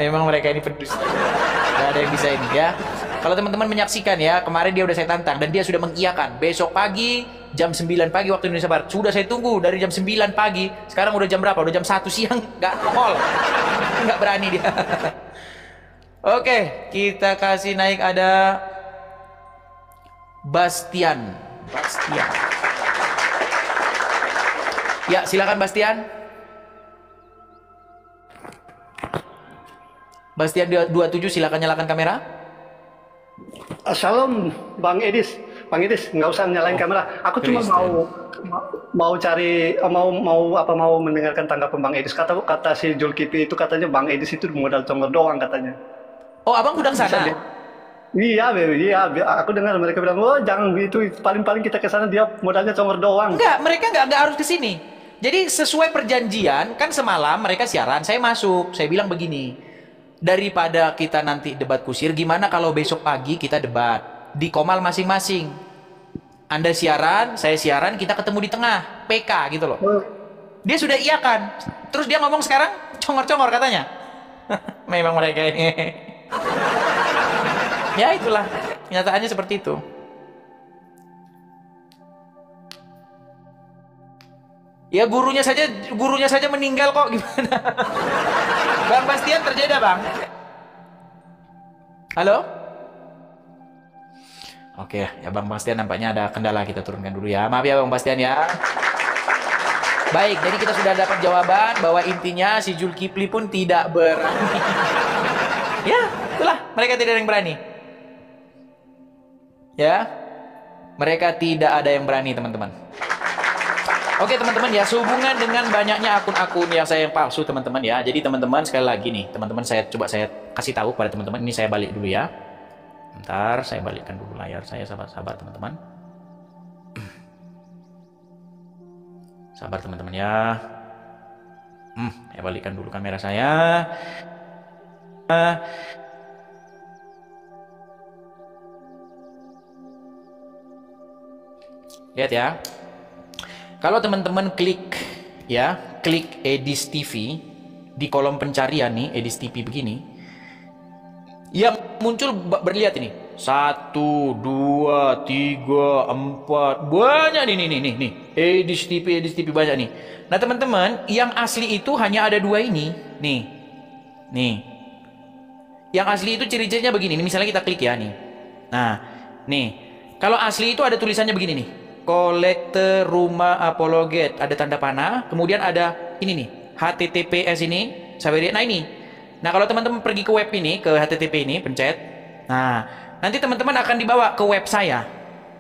Memang mereka ini pedus. Gak ada yang bisa ini ya. Kalau teman-teman menyaksikan ya, kemarin dia udah saya tantang dan dia sudah mengiyakan. Besok pagi jam 9 pagi waktu Indonesia Barat. Sudah saya tunggu dari jam 9 pagi. Sekarang udah jam berapa? Udah jam 1 siang. Gak nongol. Gak berani dia. Oke, kita kasih naik ada Bastian. Ya, silakan Bastian. Bastian 27, silakan nyalakan kamera. Salam Bang Edis, nggak usah nyalain kamera. Aku cuma mau cari mau mendengarkan tanggapan Bang Edis. Kata si Zulkifli itu katanya Bang Edis itu modal congor doang katanya. Oh, abang udah sana? Iya, aku dengar mereka bilang, oh jangan gitu, paling kita ke sana dia modalnya congor doang. Enggak, mereka nggak harus ke sini. Jadi sesuai perjanjian kan semalam mereka siaran, saya masuk, saya bilang begini. Daripada kita nanti debat kusir, gimana kalau besok pagi kita debat di Komal masing-masing. Anda siaran, saya siaran, kita ketemu di tengah, PK gitu loh. Dia sudah iyakan. Terus dia ngomong sekarang congor-congor katanya. Memang mereka ini. Ya itulah, kenyataannya seperti itu. Ya gurunya saja meninggal kok, gimana? Bang Bastian terjadi Bang? Halo? Oke, ya Bang Bastian nampaknya ada kendala, kita turunkan dulu ya. Maaf ya Bang Bastian ya. Baik, jadi kita sudah dapat jawaban bahwa intinya si Zulkifli pun tidak berani. Ya, itulah, mereka tidak ada yang berani. Ya, mereka tidak ada yang berani teman-teman. Oke teman-teman ya, sehubungan dengan banyaknya akun-akun yang saya palsu teman-teman ya. Jadi teman-teman sekali lagi nih, teman-teman saya kasih tahu kepada teman-teman. Ini saya balik dulu ya. Bentar, saya balikkan dulu layar saya, sabar teman-teman. Sabar teman-teman ya. Saya balikkan dulu kamera saya. Lihat ya. Kalau teman-teman klik Edis TV di kolom pencarian nih, Edis TV begini, yang muncul berlihat ini 1, 2, 3, 4, banyak nih Edis TV banyak nih. Nah teman-teman, yang asli itu hanya ada 2 ini, nih. Yang asli itu ciri-cirinya begini, nih, misalnya kita klik ya nih. Nah, nih, kalau asli itu ada tulisannya begini nih. Kolektor Rumah Apologet, ada tanda panah, kemudian ada ini nih, HTTPS ini, sampai nah ini. Nah kalau teman-teman pergi ke web ini, ke HTTP ini, pencet, nah nanti teman-teman akan dibawa ke web saya.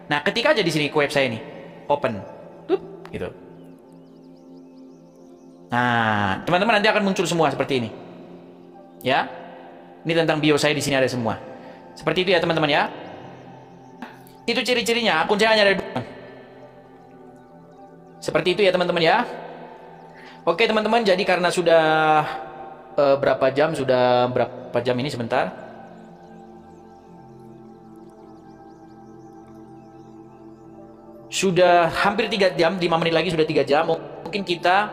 Nah ketika aja di sini ke web saya ini, open, gitu. Nah, teman-teman nanti akan muncul semua seperti ini. Ya. Ini tentang bio saya, di sini ada semua. Seperti itu ya teman-teman ya. Itu ciri-cirinya. Akun saya hanya ada 2. Seperti itu ya teman-teman ya. Oke teman-teman, jadi karena sudah berapa jam ini sebentar. Sudah hampir 3 jam, 5 menit lagi sudah 3 jam. Mungkin kita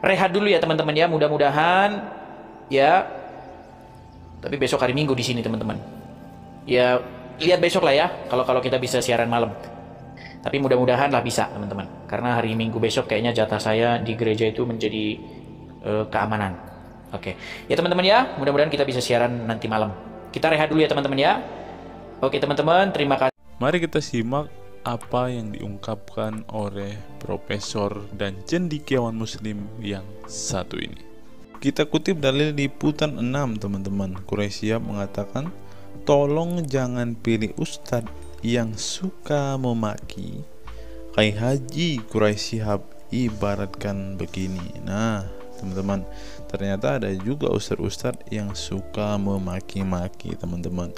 rehat dulu ya teman-teman ya. Mudah-mudahan ya. Tapi besok hari Minggu di sini teman-teman. Ya lihat besok lah ya. Kalau kita bisa siaran malam. Tapi mudah-mudahan lah bisa teman-teman. Karena hari Minggu besok kayaknya jatah saya di gereja itu menjadi keamanan. Oke. Ya teman-teman ya. Mudah-mudahan kita bisa siaran nanti malam. Kita rehat dulu ya teman-teman ya. Oke teman-teman, terima kasih. Mari kita simak apa yang diungkapkan oleh Profesor dan cendekiawan Muslim yang satu ini. Kita kutip dalil liputan 6 teman-teman. Quraisy Shihab mengatakan, tolong jangan pilih ustadz yang suka memaki. Kiai Haji Quraisy Shihab ibaratkan begini. Nah teman-teman, ternyata ada juga ustadz-ustadz yang suka memaki-maki teman-teman.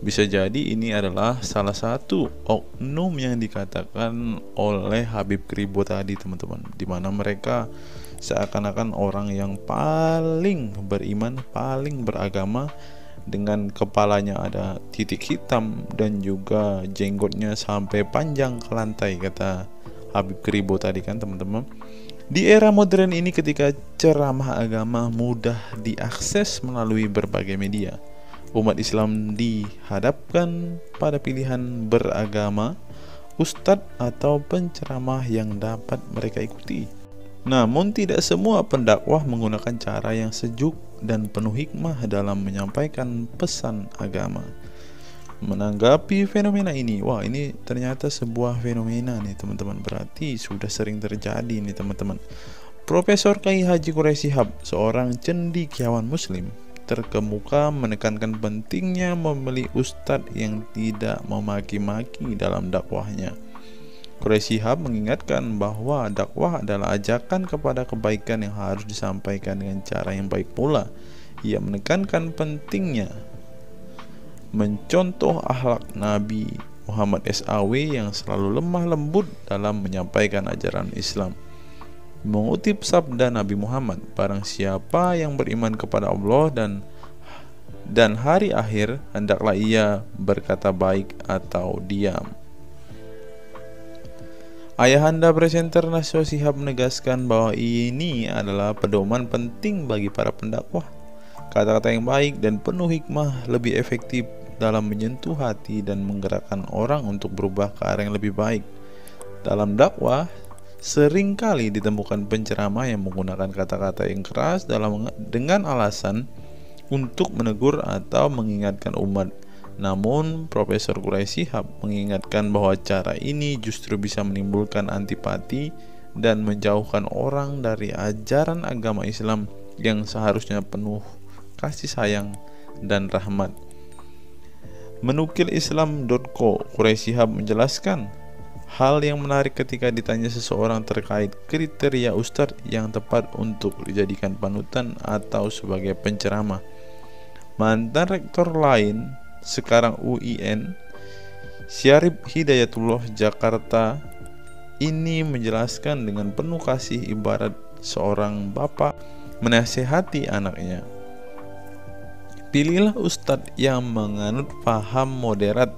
Bisa jadi ini adalah salah satu oknum yang dikatakan oleh Habib Kribo tadi teman-teman, di mana mereka seakan-akan orang yang paling beriman, paling beragama, dengan kepalanya ada titik hitam dan juga jenggotnya sampai panjang ke lantai, kata Habib Kribo tadi kan teman-teman. Di era modern ini ketika ceramah agama mudah diakses melalui berbagai media, umat Islam dihadapkan pada pilihan beragama, ustadz atau penceramah yang dapat mereka ikuti. Namun tidak semua pendakwah menggunakan cara yang sejuk dan penuh hikmah dalam menyampaikan pesan agama. Menanggapi fenomena ini, wah ini ternyata sebuah fenomena nih teman-teman, berarti sudah sering terjadi nih teman-teman. Profesor Kiai Haji Quraisy Shihab, seorang cendekiawan Muslim, terkemuka menekankan pentingnya memilih ustadz yang tidak memaki-maki dalam dakwahnya. Quraisy Shihab mengingatkan bahwa dakwah adalah ajakan kepada kebaikan yang harus disampaikan dengan cara yang baik pula. Ia menekankan pentingnya mencontoh akhlak Nabi Muhammad SAW yang selalu lemah lembut dalam menyampaikan ajaran Islam. Mengutip sabda Nabi Muhammad, barang siapa yang beriman kepada Allah dan hari akhir, hendaklah ia berkata baik atau diam. Ayahanda presenter Naswa Shihab menegaskan bahwa ini adalah pedoman penting bagi para pendakwah. Kata-kata yang baik dan penuh hikmah lebih efektif dalam menyentuh hati dan menggerakkan orang untuk berubah ke arah yang lebih baik. Dalam dakwah, seringkali ditemukan penceramah yang menggunakan kata-kata yang keras dengan alasan untuk menegur atau mengingatkan umat. Namun, Profesor Quraisy Shihab mengingatkan bahwa cara ini justru bisa menimbulkan antipati dan menjauhkan orang dari ajaran agama Islam yang seharusnya penuh kasih sayang dan rahmat. Menukil Islam.co, Quraisy Shihab menjelaskan hal yang menarik ketika ditanya seseorang terkait kriteria ustadz yang tepat untuk dijadikan panutan atau sebagai penceramah. Mantan rektor lain, sekarang UIN, Syarif Hidayatullah Jakarta, ini menjelaskan dengan penuh kasih ibarat seorang bapak menasihati anaknya. Pilihlah ustadz yang menganut paham moderat.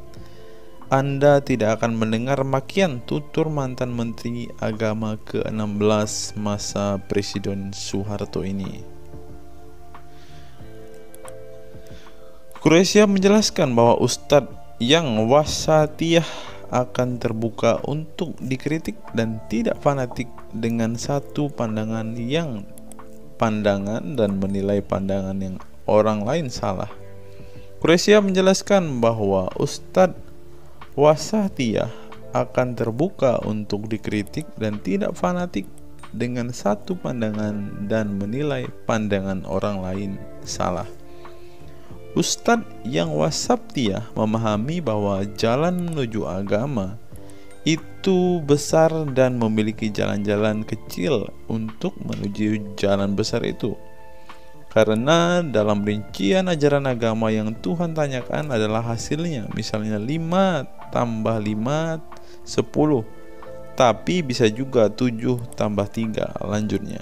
Anda tidak akan mendengar makian, tutur mantan Menteri Agama ke-16 masa Presiden Soeharto ini. Quraisy Shihab menjelaskan bahwa ustadz yang wasatiyah akan terbuka untuk dikritik dan tidak fanatik dengan satu pandangan dan menilai pandangan yang orang lain salah. Quraisy Shihab menjelaskan bahwa ustadz wasatiyah akan terbuka untuk dikritik dan tidak fanatik dengan satu pandangan dan menilai pandangan orang lain salah. Ustadz yang wasatiyah memahami bahwa jalan menuju agama itu begitu besar dan memiliki jalan-jalan kecil untuk menuju jalan besar itu. Karena dalam rincian ajaran agama yang Tuhan tanyakan adalah hasilnya, misalnya 5 tambah 5 10, tapi bisa juga 7 tambah 3 lanjutnya.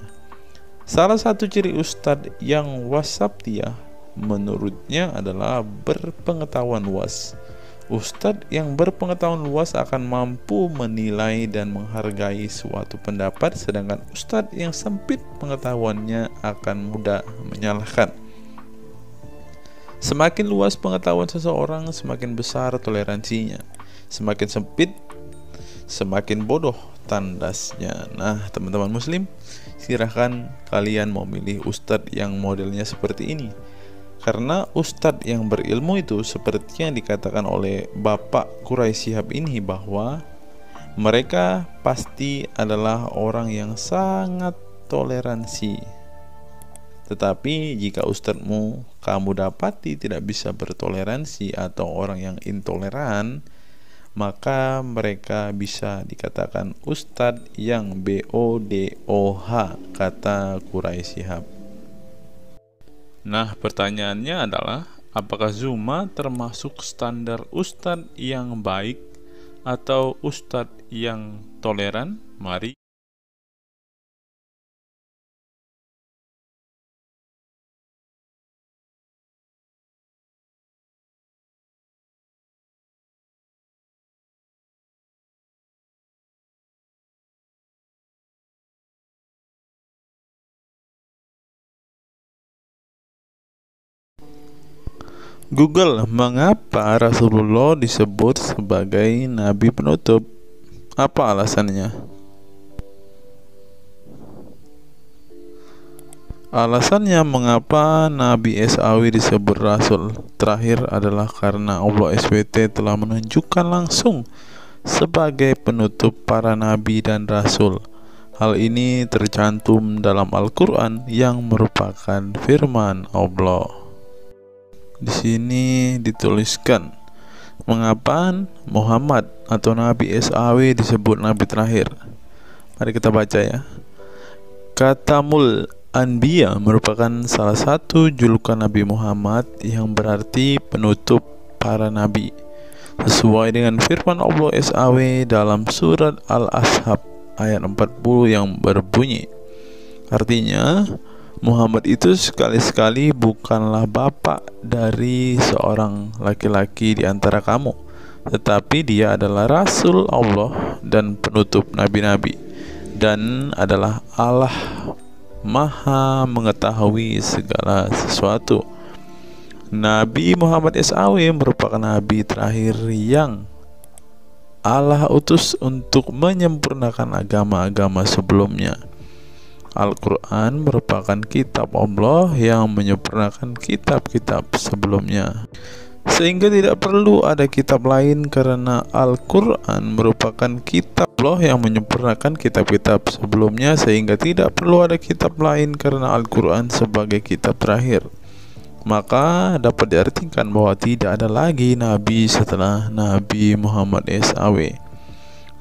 Salah satu ciri ustadz yang wasatiyah menurutnya adalah berpengetahuan luas. Ustadz yang berpengetahuan luas akan mampu menilai dan menghargai suatu pendapat, sedangkan ustadz yang sempit pengetahuannya akan mudah menyalahkan. Semakin luas pengetahuan seseorang, semakin besar toleransinya. Semakin sempit, semakin bodoh tandasnya. Nah, teman-teman muslim, silahkan kalian mau milih ustadz yang modelnya seperti ini. Karena ustadz yang berilmu itu seperti yang dikatakan oleh Bapak Quraisy Shihab ini, bahwa mereka pasti adalah orang yang sangat toleransi. Tetapi jika ustadzmu kamu dapati tidak bisa bertoleransi atau orang yang intoleran, maka mereka bisa dikatakan ustadz yang BODOH, kata Quraisy Shihab. Nah, pertanyaannya adalah, apakah Zuma termasuk standar ustadz yang baik atau ustadz yang toleran? Mari Google, mengapa Rasulullah disebut sebagai nabi penutup? Apa alasannya? Alasannya mengapa Nabi SAW disebut Rasul terakhir adalah karena Allah SWT telah menunjukkan langsung sebagai penutup para nabi dan rasul. Hal ini tercantum dalam Al-Quran yang merupakan firman Allah. Di sini dituliskan, mengapa Muhammad atau Nabi SAW disebut Nabi terakhir? Mari kita baca ya. Katamul Anbiya merupakan salah satu julukan Nabi Muhammad yang berarti penutup para nabi, sesuai dengan firman Allah SAW dalam surat Al-Ashab ayat 40 yang berbunyi, artinya Muhammad itu sekali-sekali bukanlah bapak dari seorang laki-laki di antara kamu, tetapi dia adalah Rasul Allah dan penutup nabi-nabi, dan adalah Allah Maha mengetahui segala sesuatu. Nabi Muhammad SAW merupakan nabi terakhir yang Allah utus untuk menyempurnakan agama-agama sebelumnya. Al-Quran merupakan kitab Allah yang menyempurnakan kitab-kitab sebelumnya, sehingga tidak perlu ada kitab lain karena Al-Quran merupakan kitab Allah yang menyempurnakan kitab-kitab sebelumnya, sehingga tidak perlu ada kitab lain karena Al-Quran sebagai kitab terakhir. Maka dapat diartikan bahwa tidak ada lagi nabi setelah Nabi Muhammad SAW.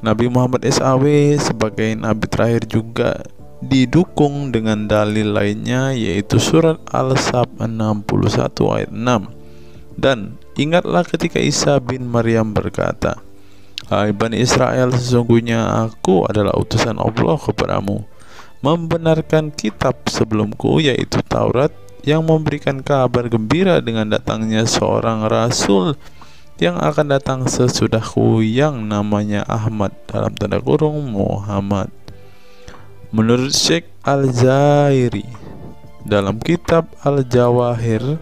Nabi Muhammad SAW sebagai nabi terakhir juga didukung dengan dalil lainnya, yaitu surat Al-Sab 61 ayat 6. Dan ingatlah ketika Isa bin Maryam berkata, "Hai Bani Israel, sesungguhnya aku adalah utusan Allah kepadamu, membenarkan kitab sebelumku, yaitu Taurat, yang memberikan kabar gembira dengan datangnya seorang Rasul yang akan datang sesudahku, yang namanya Ahmad dalam tanda kurung Muhammad." Menurut Syekh Al-Zairi dalam kitab Al-Jawahir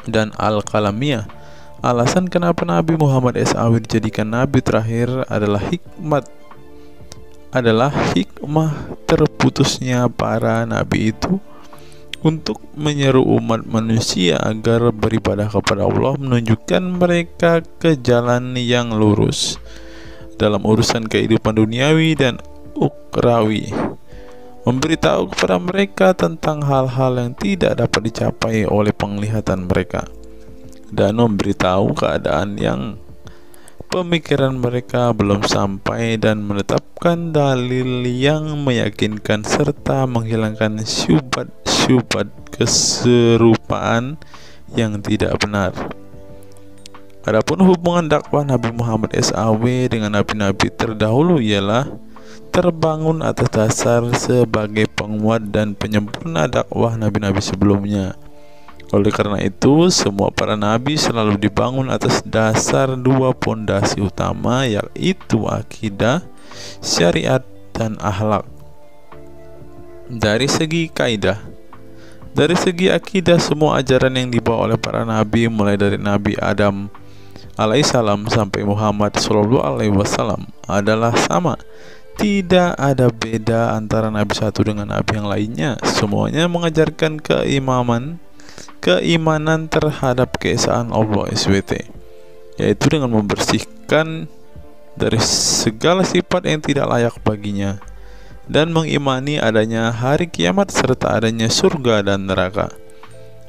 dan Al-Qalamiyah, alasan kenapa Nabi Muhammad SAW dijadikan nabi terakhir adalah hikmah terputusnya para nabi itu untuk menyeru umat manusia agar beribadah kepada Allah, menunjukkan mereka ke jalan yang lurus dalam urusan kehidupan duniawi dan ukrawi, memberitahu kepada mereka tentang hal-hal yang tidak dapat dicapai oleh penglihatan mereka, dan memberitahu keadaan yang pemikiran mereka belum sampai dan menetapkan dalil yang meyakinkan serta menghilangkan syubhat keserupaan yang tidak benar. Adapun hubungan dakwah Nabi Muhammad SAW dengan nabi-nabi terdahulu ialah terbangun atas dasar sebagai penguat dan penyempurna dakwah nabi-nabi sebelumnya. Oleh karena itu, semua para nabi selalu dibangun atas dasar dua pondasi utama, yaitu akidah, syariat, dan akhlak. Dari segi kaidah, dari segi akidah, semua ajaran yang dibawa oleh para nabi mulai dari Nabi Adam alaihissalam sampai Muhammad sallallahu alaihi wasallam adalah sama. Tidak ada beda antara nabi satu dengan nabi yang lainnya. Semuanya mengajarkan keimanan terhadap keesaan Allah SWT, yaitu dengan membersihkan dari segala sifat yang tidak layak baginya dan mengimani adanya hari kiamat serta adanya surga dan neraka.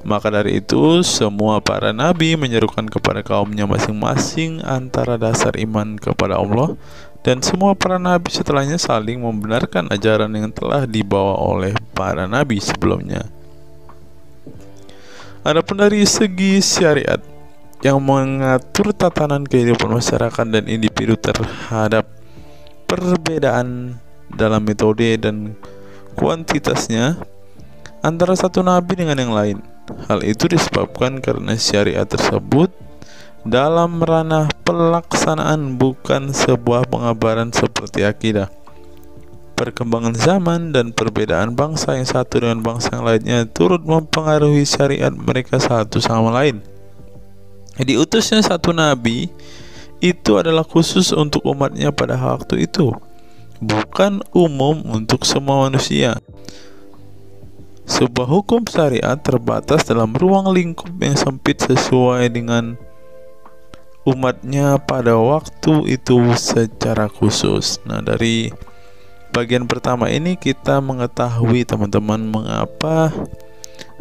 Maka dari itu, semua para nabi menyerukan kepada kaumnya masing-masing antara dasar iman kepada Allah, dan semua para nabi setelahnya saling membenarkan ajaran yang telah dibawa oleh para nabi sebelumnya. Adapun dari segi syariat yang mengatur tatanan kehidupan masyarakat dan individu terhadap perbedaan dalam metode dan kuantitasnya antara satu nabi dengan yang lain. Hal itu disebabkan karena syariat tersebut dalam ranah pelaksanaan bukan sebuah pengabaran seperti akidah. Perkembangan zaman dan perbedaan bangsa yang satu dengan bangsa yang lainnya turut mempengaruhi syariat mereka satu sama lain. Diutusnya satu nabi itu adalah khusus untuk umatnya pada waktu itu, bukan umum untuk semua manusia. Sebuah hukum syariat terbatas dalam ruang lingkup yang sempit sesuai dengan umatnya pada waktu itu secara khusus. Nah, dari bagian pertama ini kita mengetahui teman-teman mengapa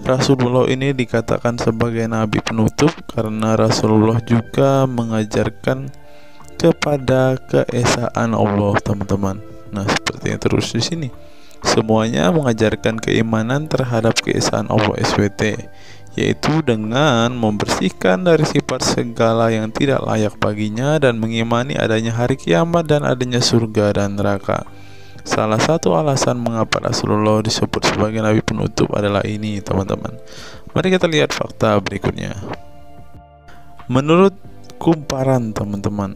Rasulullah ini dikatakan sebagai nabi penutup, karena Rasulullah juga mengajarkan kepada keesaan Allah, teman-teman. Nah, seperti yang terus di sini. Semuanya mengajarkan keimanan terhadap keesaan Allah SWT, yaitu dengan membersihkan dari sifat segala yang tidak layak baginya dan mengimani adanya hari kiamat dan adanya surga dan neraka. Salah satu alasan mengapa Rasulullah disebut sebagai nabi penutup adalah ini, teman-teman. Mari kita lihat fakta berikutnya. Menurut kumparan, teman-teman,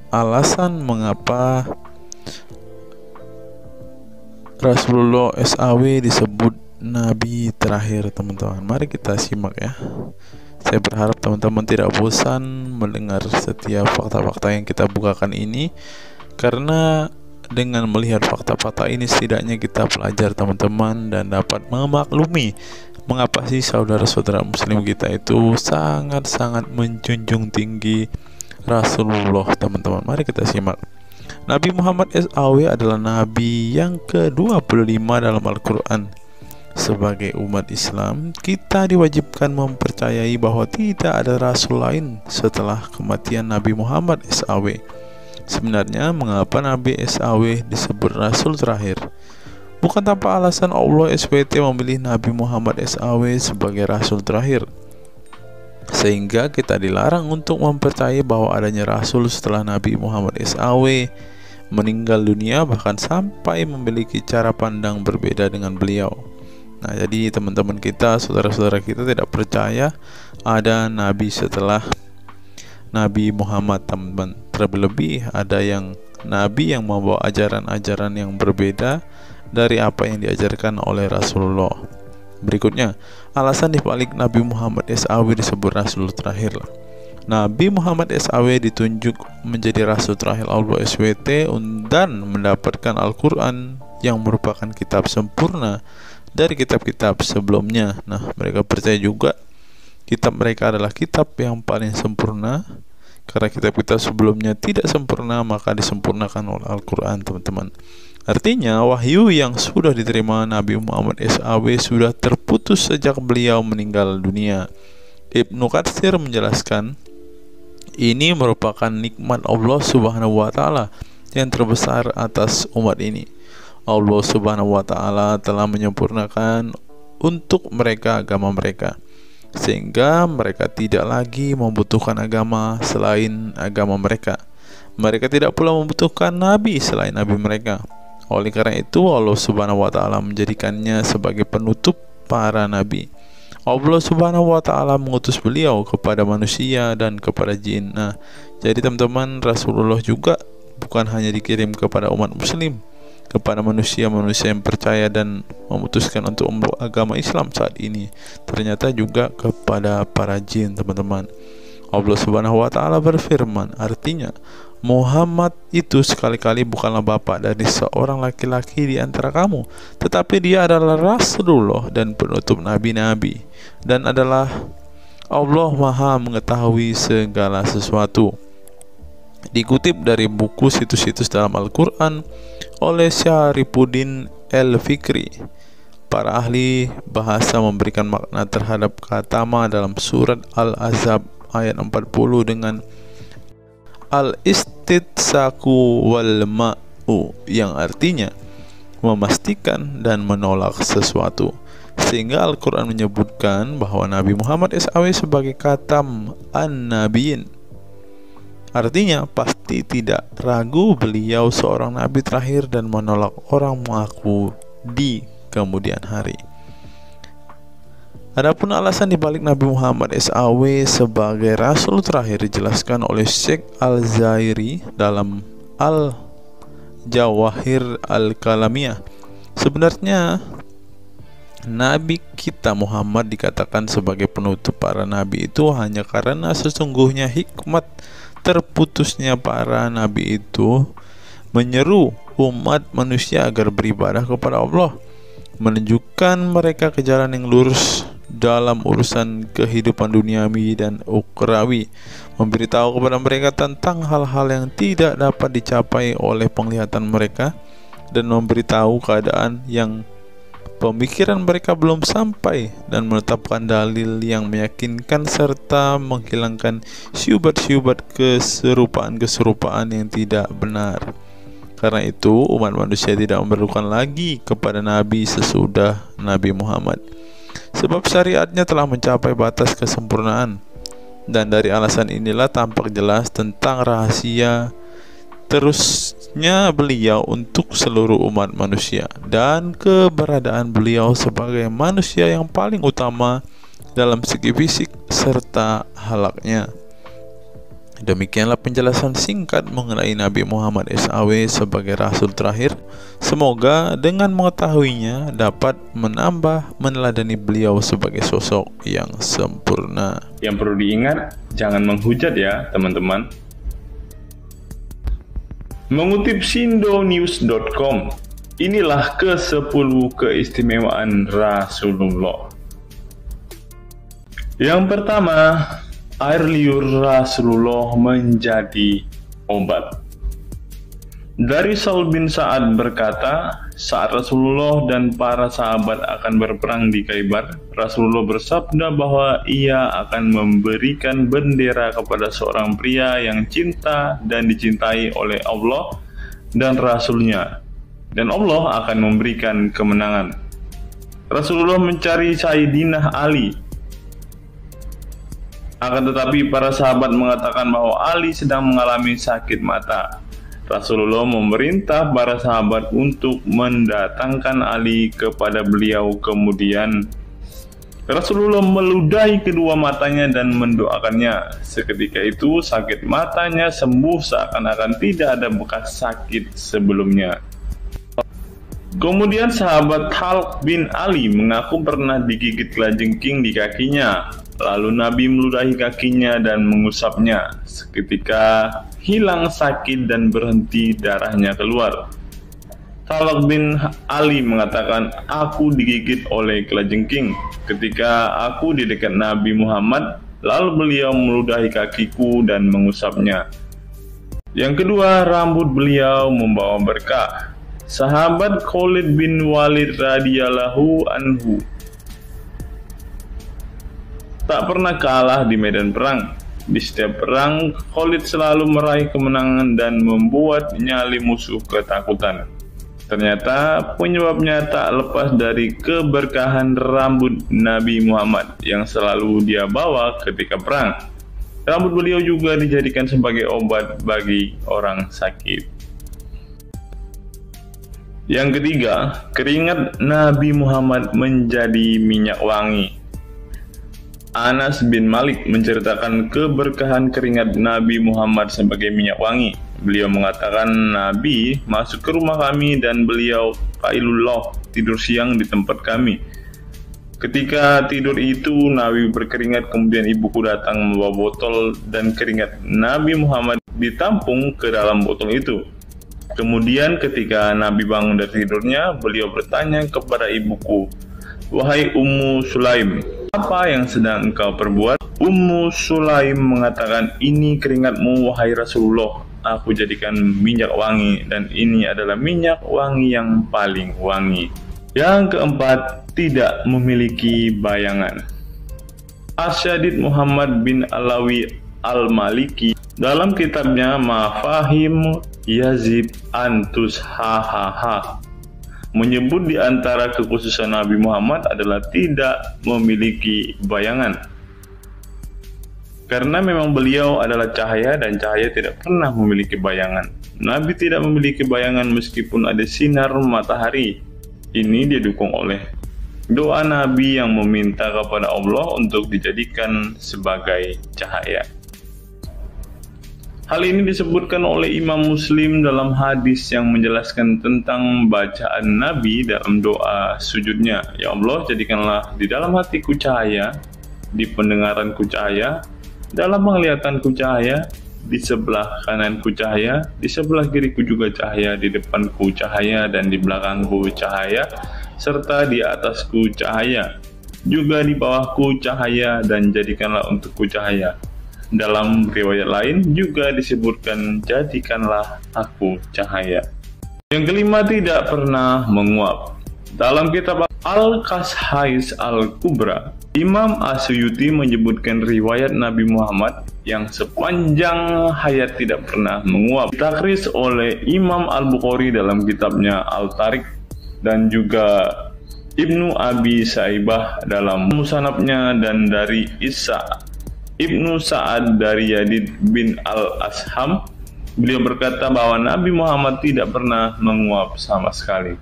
alasan mengapa Rasulullah SAW disebut nabi terakhir, teman-teman. Mari kita simak ya. Saya berharap teman-teman tidak bosan mendengar setiap fakta-fakta yang kita bukakan ini, karena dengan melihat fakta-fakta ini setidaknya kita belajar, teman-teman, dan dapat memaklumi mengapa sih saudara-saudara muslim kita itu sangat-sangat menjunjung tinggi Rasulullah, teman-teman. Mari kita simak. Nabi Muhammad SAW adalah nabi yang ke-25 dalam Al-Quran. Sebagai umat Islam, kita diwajibkan mempercayai bahwa tidak ada rasul lain setelah kematian Nabi Muhammad SAW. Sebenarnya mengapa Nabi SAW disebut rasul terakhir? Bukan tanpa alasan Allah SWT memilih Nabi Muhammad SAW sebagai rasul terakhir, sehingga kita dilarang untuk mempercayai bahwa adanya rasul setelah Nabi Muhammad SAW meninggal dunia, bahkan sampai memiliki cara pandang berbeda dengan beliau. Nah, jadi teman-teman kita, saudara-saudara kita tidak percaya ada nabi setelah Nabi Muhammad, teman-teman. Terlebih ada yang nabi yang membawa ajaran-ajaran yang berbeda dari apa yang diajarkan oleh Rasulullah. Berikutnya, alasan dibalik Nabi Muhammad SAW disebut rasul terakhir. Nabi Muhammad SAW ditunjuk menjadi rasul terakhir Allah SWT dan mendapatkan Al-Quran yang merupakan kitab sempurna dari kitab-kitab sebelumnya. Nah, mereka percaya juga kitab mereka adalah kitab yang paling sempurna, karena kitab-kitab sebelumnya tidak sempurna, maka disempurnakan oleh Al-Quran, teman-teman. Artinya, wahyu yang sudah diterima Nabi Muhammad SAW sudah terputus sejak beliau meninggal dunia. Ibnu Katsir menjelaskan, Ini merupakan nikmat Allah Subhanahu wa taala yang terbesar atas umat ini. Allah Subhanahu wa taala telah menyempurnakan untuk mereka agama mereka, sehingga mereka tidak lagi membutuhkan agama selain agama mereka. Mereka tidak pula membutuhkan nabi selain nabi mereka. Oleh karena itu, Allah Subhanahu wa taala menjadikannya sebagai penutup para nabi. Allah Subhanahu wa taala mengutus beliau kepada manusia dan kepada jin. Nah, jadi teman-teman, Rasulullah juga bukan hanya dikirim kepada umat muslim, kepada manusia-manusia yang percaya dan memutuskan untuk memeluk agama Islam saat ini, ternyata juga kepada para jin, teman-teman. Allah Subhanahu wa taala berfirman, artinya Muhammad itu sekali-kali bukanlah bapak dari seorang laki-laki di antara kamu, tetapi dia adalah Rasulullah dan penutup nabi-nabi, dan adalah Allah Maha mengetahui segala sesuatu. Dikutip dari buku situs-situs dalam Al-Quran oleh Syarifuddin Al-Fikri, para ahli bahasa memberikan makna terhadap kata ma dalam surat Al-Ahzab ayat 40 dengan al-istitsaku wal ma'u, yang artinya memastikan dan menolak sesuatu, sehingga Al-Quran menyebutkan bahwa Nabi Muhammad SAW sebagai khatam an-nabiyin. Artinya pasti tidak ragu beliau seorang nabi terakhir dan menolak orang mengaku di kemudian hari. Adapun alasan dibalik Nabi Muhammad SAW sebagai Rasul terakhir dijelaskan oleh Syekh Al-Zairi dalam Al-Jawahir Al-Kalamiyah. Sebenarnya Nabi kita Muhammad dikatakan sebagai penutup para nabi itu hanya karena sesungguhnya hikmat terputusnya para nabi itu menyeru umat manusia agar beribadah kepada Allah, menunjukkan mereka ke jalan yang lurus dalam urusan kehidupan duniawi dan ukhrawi, memberitahu kepada mereka tentang hal-hal yang tidak dapat dicapai oleh penglihatan mereka, dan memberitahu keadaan yang pemikiran mereka belum sampai, dan menetapkan dalil yang meyakinkan serta menghilangkan syubhat-syubhat keserupaan-keserupaan yang tidak benar. Karena itu umat manusia tidak memerlukan lagi kepada nabi sesudah Nabi Muhammad, sebab syariatnya telah mencapai batas kesempurnaan. Dan dari alasan inilah tampak jelas tentang rahasia terusnya beliau untuk seluruh umat manusia, dan keberadaan beliau sebagai manusia yang paling utama dalam segi fisik serta halaknya. Demikianlah penjelasan singkat mengenai Nabi Muhammad SAW sebagai Rasul terakhir. Semoga dengan mengetahuinya dapat menambah meneladani beliau sebagai sosok yang sempurna. Yang perlu diingat, jangan menghujat ya teman-teman. Mengutip sindonews.com, inilah ke-10 keistimewaan Rasulullah. Yang pertama, air liur Rasulullah menjadi obat. Dari Sahl bin Sa'ad berkata, saat Rasulullah dan para sahabat akan berperang di Khaibar, Rasulullah bersabda bahwa ia akan memberikan bendera kepada seorang pria yang cinta dan dicintai oleh Allah dan Rasulnya, dan Allah akan memberikan kemenangan. Rasulullah mencari Sayyidina Ali, akan tetapi para sahabat mengatakan bahwa Ali sedang mengalami sakit mata. Rasulullah memerintah para sahabat untuk mendatangkan Ali kepada beliau. Kemudian Rasulullah meludahi kedua matanya dan mendoakannya. Seketika itu sakit matanya sembuh seakan-akan tidak ada bekas sakit sebelumnya. Kemudian sahabat Khalid bin Ali mengaku pernah digigit kalajengking di kakinya. Lalu Nabi meludahi kakinya dan mengusapnya. Seketika hilang sakit dan berhenti darahnya keluar. Khalid bin Ali mengatakan, aku digigit oleh kalajengking ketika aku di dekat Nabi Muhammad, lalu beliau meludahi kakiku dan mengusapnya. Yang kedua, rambut beliau membawa berkah. Sahabat Khalid bin Walid radhiyallahu anhu tak pernah kalah di medan perang. Di setiap perang, Khalid selalu meraih kemenangan dan membuat nyali musuh ketakutan. Ternyata penyebabnya tak lepas dari keberkahan rambut Nabi Muhammad yang selalu dia bawa ketika perang. Rambut beliau juga dijadikan sebagai obat bagi orang sakit. Yang ketiga, keringat Nabi Muhammad menjadi minyak wangi. Anas bin Malik menceritakan keberkahan keringat Nabi Muhammad sebagai minyak wangi. Beliau mengatakan Nabi masuk ke rumah kami dan beliau qailullah, tidur siang di tempat kami. Ketika tidur itu Nabi berkeringat, kemudian ibuku datang membawa botol dan keringat Nabi Muhammad ditampung ke dalam botol itu. Kemudian ketika Nabi bangun dari tidurnya, beliau bertanya kepada ibuku, "Wahai Ummu Sulaim, apa yang sedang engkau perbuat?" Ummu Sulaim mengatakan, "Ini keringatmu wahai Rasulullah, aku jadikan minyak wangi dan ini adalah minyak wangi yang paling wangi." Yang keempat, tidak memiliki bayangan. Asyadid Muhammad bin Alawi Al-Maliki dalam kitabnya Mafahim Yazid Antus Hahaha menyebut di antara kekhususan Nabi Muhammad adalah tidak memiliki bayangan. Karena memang beliau adalah cahaya dan cahaya tidak pernah memiliki bayangan. Nabi tidak memiliki bayangan meskipun ada sinar matahari. Ini didukung oleh doa Nabi yang meminta kepada Allah untuk dijadikan sebagai cahaya. Hal ini disebutkan oleh Imam Muslim dalam hadis yang menjelaskan tentang bacaan Nabi dalam doa sujudnya. Ya Allah, jadikanlah di dalam hatiku cahaya, di pendengaranku cahaya, dalam penglihatanku cahaya, di sebelah kananku cahaya, di sebelah kiriku juga cahaya, di depanku cahaya, dan di belakangku cahaya, serta di atasku cahaya, juga di bawahku cahaya, dan jadikanlah untukku cahaya. Dalam riwayat lain juga disebutkan, jadikanlah aku cahaya. Yang kelima, tidak pernah menguap. Dalam kitab Al-Qashais Al-Kubra, Imam Asyuyuti menyebutkan riwayat Nabi Muhammad yang sepanjang hayat tidak pernah menguap. Ditakris oleh Imam Al-Bukhari dalam kitabnya Al-Tariq dan juga Ibnu Abi Saibah dalam Musannafnya, dan dari Isa Ibnu Sa'ad dari Yazid bin Al-Asham, beliau berkata bahwa Nabi Muhammad tidak pernah menguap sama sekali.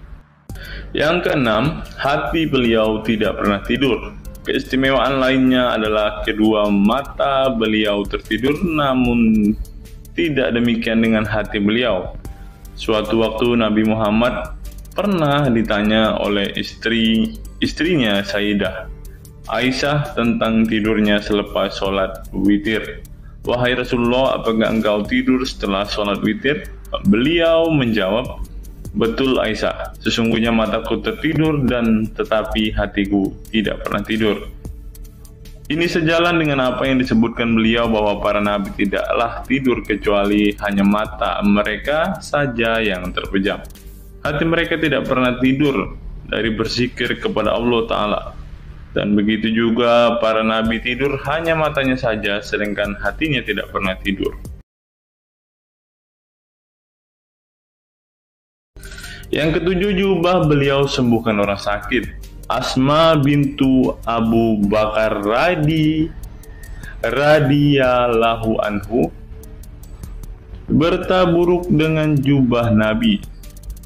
Yang keenam, hati beliau tidak pernah tidur. Keistimewaan lainnya adalah kedua mata beliau tertidur, namun tidak demikian dengan hati beliau. Suatu waktu Nabi Muhammad pernah ditanya oleh istrinya Sayyidah Aisyah tentang tidurnya selepas sholat witir. "Wahai Rasulullah, apakah engkau tidur setelah sholat witir?" Beliau menjawab, "Betul Aisyah, sesungguhnya mataku tertidur dan tetapi hatiku tidak pernah tidur." Ini sejalan dengan apa yang disebutkan beliau bahwa para nabi tidaklah tidur kecuali hanya mata mereka saja yang terpejam. Hati mereka tidak pernah tidur dari berzikir kepada Allah Ta'ala. Dan begitu juga para nabi tidur hanya matanya saja, sedangkan hatinya tidak pernah tidur. Yang ketujuh, jubah beliau sembuhkan orang sakit. Asma bintu Abu Bakar radhiyallahu anhu bertaburuk dengan jubah Nabi.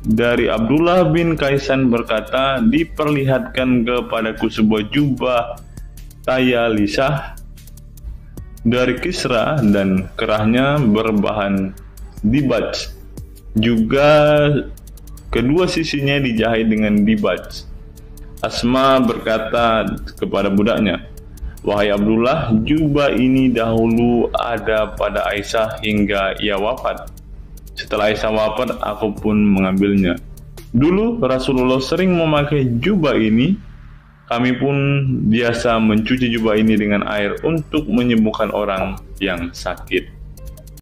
Dari Abdullah bin Kaisan berkata, "Diperlihatkan kepadaku sebuah jubah tayalisah dari Kisra dan kerahnya berbahan dibaj. Juga kedua sisinya dijahit dengan dibaj." Asma berkata kepada budaknya, "Wahai Abdullah, jubah ini dahulu ada pada Aisyah hingga ia wafat. Setelah Aisyah wafat, aku pun mengambilnya. Dulu Rasulullah sering memakai jubah ini. Kami pun biasa mencuci jubah ini dengan air untuk menyembuhkan orang yang sakit."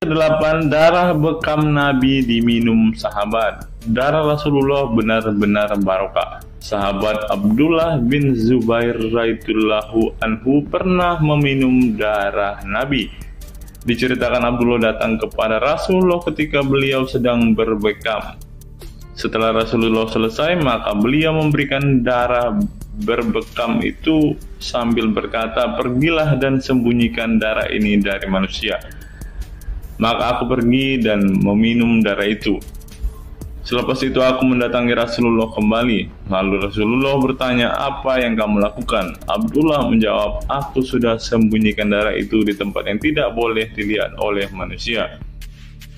8. Darah bekam Nabi diminum sahabat. Darah Rasulullah benar-benar barokah. Sahabat Abdullah bin Zubair radhiyallahu anhu pernah meminum darah Nabi. Diceritakan Abdullah datang kepada Rasulullah ketika beliau sedang berbekam. Setelah Rasulullah selesai, maka beliau memberikan darah berbekam itu sambil berkata, "Pergilah dan sembunyikan darah ini dari manusia." Maka aku pergi dan meminum darah itu. Selepas itu aku mendatangi Rasulullah kembali. Lalu Rasulullah bertanya, "Apa yang kamu lakukan?" Abdullah menjawab, "Aku sudah sembunyikan darah itu di tempat yang tidak boleh dilihat oleh manusia."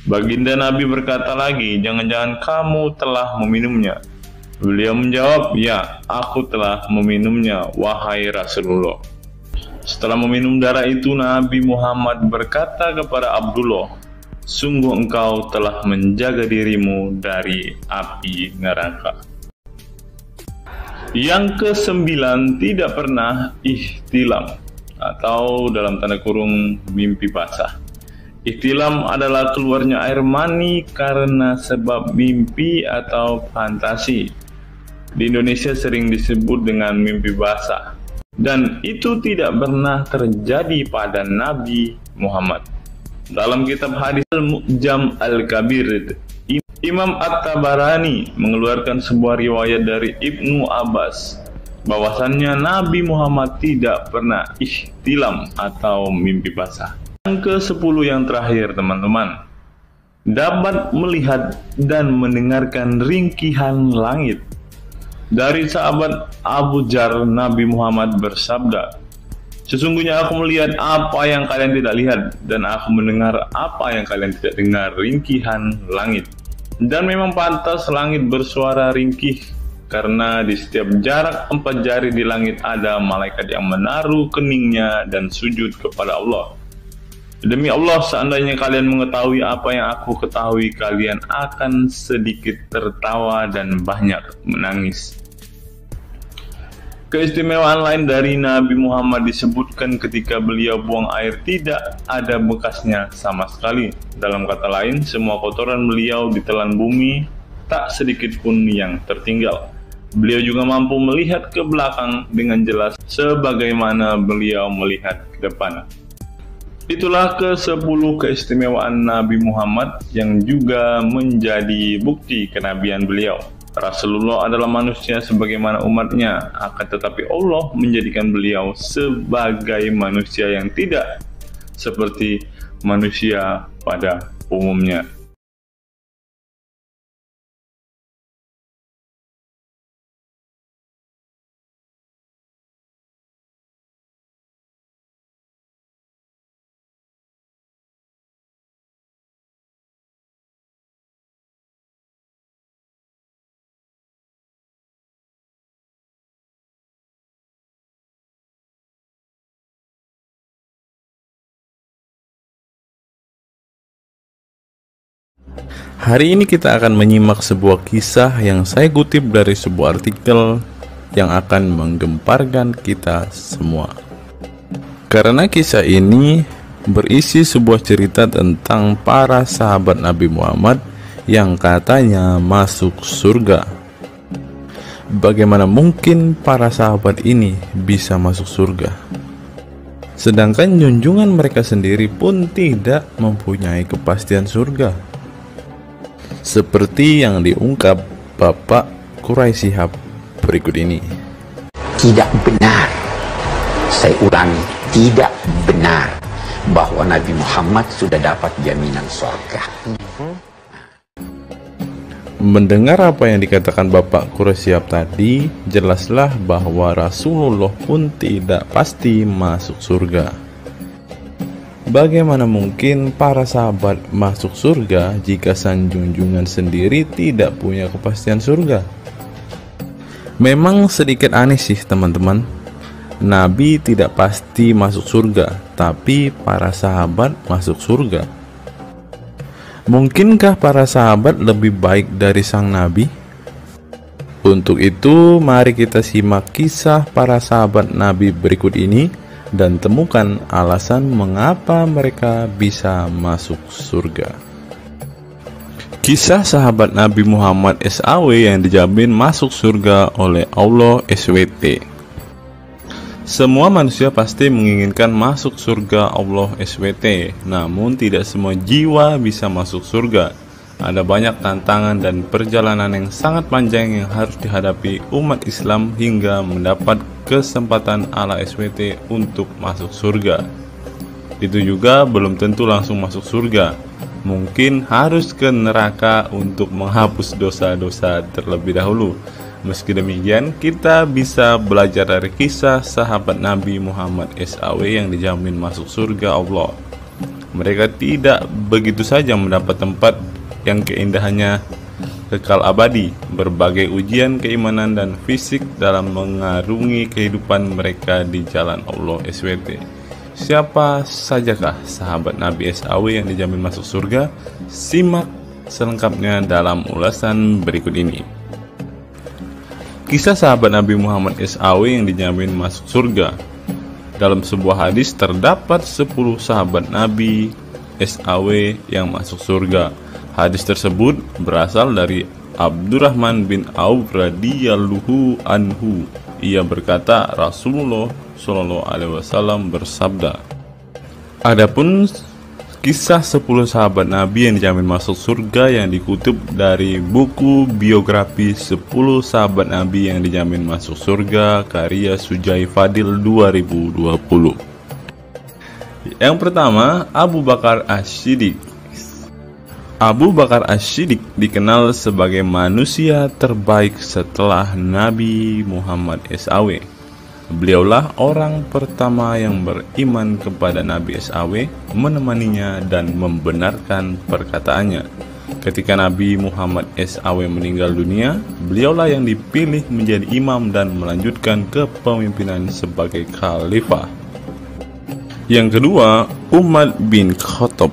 Baginda Nabi berkata lagi, "Jangan-jangan kamu telah meminumnya?" Beliau menjawab, "Ya, aku telah meminumnya, wahai Rasulullah." Setelah meminum darah itu, Nabi Muhammad berkata kepada Abdullah, "Sungguh engkau telah menjaga dirimu dari api neraka." Yang ke-9, tidak pernah ihtilam atau dalam tanda kurung mimpi basah. Ihtilam adalah keluarnya air mani karena sebab mimpi atau fantasi. Di Indonesia sering disebut dengan mimpi basah. Dan itu tidak pernah terjadi pada Nabi Muhammad. Dalam kitab hadis Al-Mu'jam Al-Kabir, Imam At-Tabarani mengeluarkan sebuah riwayat dari Ibnu Abbas bahwasannya Nabi Muhammad tidak pernah ihtilam atau mimpi basah. Yang ke-10 yang terakhir, teman-teman, dapat melihat dan mendengarkan ringkihan langit. Dari sahabat Abu Dzar, Nabi Muhammad bersabda, "Sesungguhnya aku melihat apa yang kalian tidak lihat, dan aku mendengar apa yang kalian tidak dengar, ringkihan langit. Dan memang pantas langit bersuara ringkih, karena di setiap jarak 4 jari di langit ada malaikat yang menaruh keningnya dan sujud kepada Allah. Demi Allah, seandainya kalian mengetahui apa yang aku ketahui, kalian akan sedikit tertawa dan banyak menangis." Keistimewaan lain dari Nabi Muhammad disebutkan ketika beliau buang air tidak ada bekasnya sama sekali. Dalam kata lain, semua kotoran beliau ditelan bumi, tak sedikit pun yang tertinggal. Beliau juga mampu melihat ke belakang dengan jelas sebagaimana beliau melihat ke depan. Itulah ke-10 keistimewaan Nabi Muhammad yang juga menjadi bukti kenabian beliau. Rasulullah adalah manusia sebagaimana umatnya, akan tetapi Allah menjadikan beliau sebagai manusia yang tidak seperti manusia pada umumnya. Hari ini kita akan menyimak sebuah kisah yang saya kutip dari sebuah artikel yang akan menggemparkan kita semua. Karena kisah ini berisi sebuah cerita tentang para sahabat Nabi Muhammad yang katanya masuk surga. Bagaimana mungkin para sahabat ini bisa masuk surga? Sedangkan junjungan mereka sendiri pun tidak mempunyai kepastian surga. Seperti yang diungkap Bapak Quraisy Shihab berikut ini. Tidak benar, saya ulangi, tidak benar bahwa Nabi Muhammad sudah dapat jaminan surga. Mendengar apa yang dikatakan Bapak Quraisy Shihab tadi, jelaslah bahwa Rasulullah pun tidak pasti masuk surga. Bagaimana mungkin para sahabat masuk surga jika sang junjungan sendiri tidak punya kepastian surga? Memang sedikit aneh sih teman-teman. Nabi tidak pasti masuk surga, tapi para sahabat masuk surga. Mungkinkah para sahabat lebih baik dari sang Nabi? Untuk itu, mari kita simak kisah para sahabat Nabi berikut ini dan temukan alasan mengapa mereka bisa masuk surga. Kisah sahabat Nabi Muhammad SAW yang dijamin masuk surga oleh Allah SWT. Semua manusia pasti menginginkan masuk surga Allah SWT, namun tidak semua jiwa bisa masuk surga. Ada banyak tantangan dan perjalanan yang sangat panjang yang harus dihadapi umat Islam hingga mendapat kesempatan ala SWT untuk masuk surga. Itu juga belum tentu langsung masuk surga. Mungkin harus ke neraka untuk menghapus dosa-dosa terlebih dahulu. Meski demikian, kita bisa belajar dari kisah sahabat Nabi Muhammad SAW yang dijamin masuk surga Allah. Mereka tidak begitu saja mendapat tempat yang keindahannya kekal abadi. Berbagai ujian keimanan dan fisik dalam mengarungi kehidupan mereka di jalan Allah SWT. Siapa sajakah sahabat Nabi SAW yang dijamin masuk surga? Simak selengkapnya dalam ulasan berikut ini. Kisah sahabat Nabi Muhammad SAW yang dijamin masuk surga. Dalam sebuah hadis terdapat 10 sahabat Nabi SAW yang masuk surga. Hadis tersebut berasal dari Abdurrahman bin Auf radhiyallahu anhu. Ia berkata, Rasulullah SAW bersabda. Adapun kisah 10 sahabat Nabi yang dijamin masuk surga yang dikutip dari buku biografi 10 sahabat Nabi yang dijamin masuk surga karya Sujai Fadil 2020. Yang pertama, Abu Bakar As-Siddiq. Abu Bakar As-Siddiq dikenal sebagai manusia terbaik setelah Nabi Muhammad SAW. Beliaulah orang pertama yang beriman kepada Nabi SAW, menemaninya dan membenarkan perkataannya. Ketika Nabi Muhammad SAW meninggal dunia, beliaulah yang dipilih menjadi imam dan melanjutkan kepemimpinan sebagai khalifah. Yang kedua, Umar bin Khattab.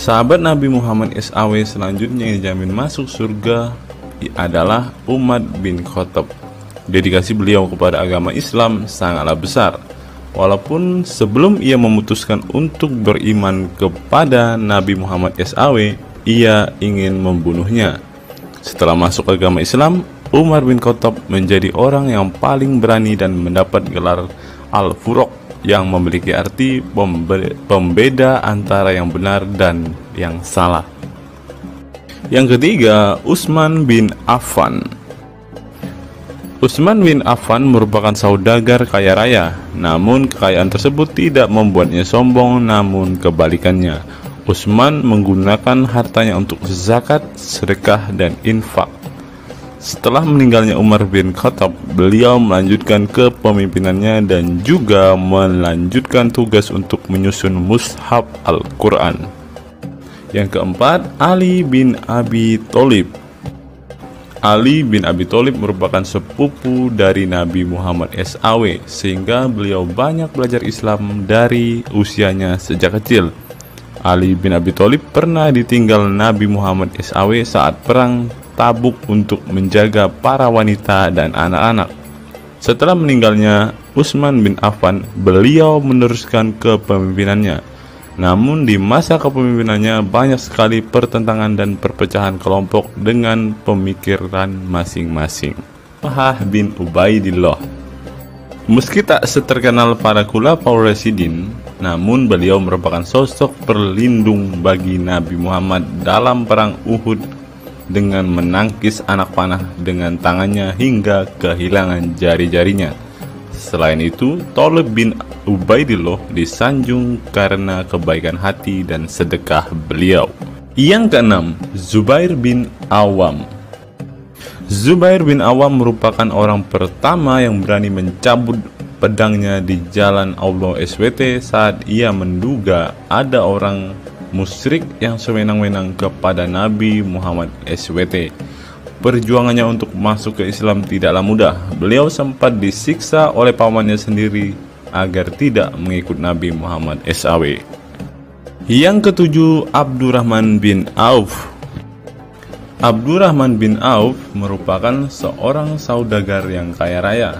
Sahabat Nabi Muhammad SAW selanjutnya yang dijamin masuk surga adalah Umar bin Khattab. Dedikasi beliau kepada agama Islam sangatlah besar. Walaupun sebelum ia memutuskan untuk beriman kepada Nabi Muhammad SAW, ia ingin membunuhnya. Setelah masuk agama Islam, Umar bin Khattab menjadi orang yang paling berani dan mendapat gelar Al-Furuq yang memiliki arti pembeda antara yang benar dan yang salah. Yang ketiga, Utsman bin Affan. Utsman bin Affan merupakan saudagar kaya raya, namun kekayaan tersebut tidak membuatnya sombong, namun kebalikannya. Utsman menggunakan hartanya untuk zakat, sedekah, dan infak. Setelah meninggalnya Umar bin Khattab, beliau melanjutkan kepemimpinannya dan juga melanjutkan tugas untuk menyusun mushaf Al-Quran. Yang keempat, Ali bin Abi Thalib. Ali bin Abi Thalib merupakan sepupu dari Nabi Muhammad SAW, sehingga beliau banyak belajar Islam dari usianya sejak kecil. Ali bin Abi Thalib pernah ditinggal Nabi Muhammad SAW saat perang Tabuk untuk menjaga para wanita dan anak-anak. Setelah meninggalnya Utsman bin Affan, beliau meneruskan kepemimpinannya. Namun di masa kepemimpinannya banyak sekali pertentangan dan perpecahan kelompok dengan pemikiran masing-masing. Talhah bin Ubaidillah. Meski tak seterkenal para khulafaur rasyidin, namun beliau merupakan sosok perlindung bagi Nabi Muhammad dalam perang Uhud dengan menangkis anak panah dengan tangannya hingga kehilangan jari-jarinya. Selain itu, Talib bin Ubaidillah disanjung karena kebaikan hati dan sedekah beliau. Yang keenam, Zubair bin Awam. Zubair bin Awam merupakan orang pertama yang berani mencabut pedangnya di jalan Allah SWT saat ia menduga ada orang musyrik yang sewenang-wenang kepada Nabi Muhammad SWT. Perjuangannya untuk masuk ke Islam tidaklah mudah. Beliau sempat disiksa oleh pamannya sendiri agar tidak mengikut Nabi Muhammad SAW. Yang ketujuh, Abdurrahman bin Auf. Abdurrahman bin Auf merupakan seorang saudagar yang kaya raya.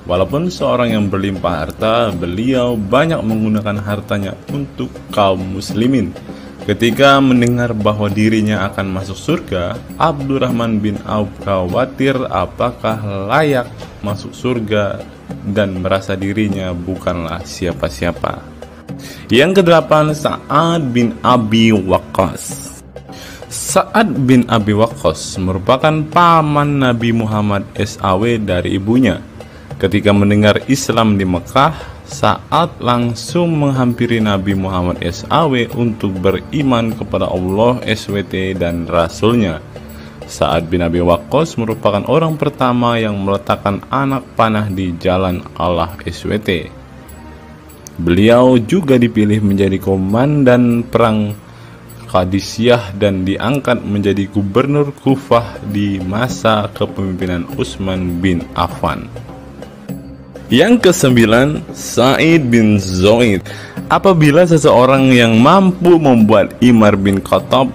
Walaupun seorang yang berlimpah harta, beliau banyak menggunakan hartanya untuk kaum muslimin. Ketika mendengar bahwa dirinya akan masuk surga, Abdurrahman bin Auf khawatir apakah layak masuk surga dan merasa dirinya bukanlah siapa-siapa. Yang kedelapan, Sa'ad bin Abi Waqqas. Sa'ad bin Abi Waqqas merupakan paman Nabi Muhammad SAW dari ibunya. Ketika mendengar Islam di Mekah, Sa'ad langsung menghampiri Nabi Muhammad SAW untuk beriman kepada Allah SWT dan Rasulnya. Sa'ad bin Abi Waqqas merupakan orang pertama yang meletakkan anak panah di jalan Allah SWT. Beliau juga dipilih menjadi komandan perang Qadisiyah dan diangkat menjadi gubernur Kufah di masa kepemimpinan Utsman bin Affan. Yang kesembilan, Sa'id bin Zaid. Apabila seseorang yang mampu membuat Umar bin Khattab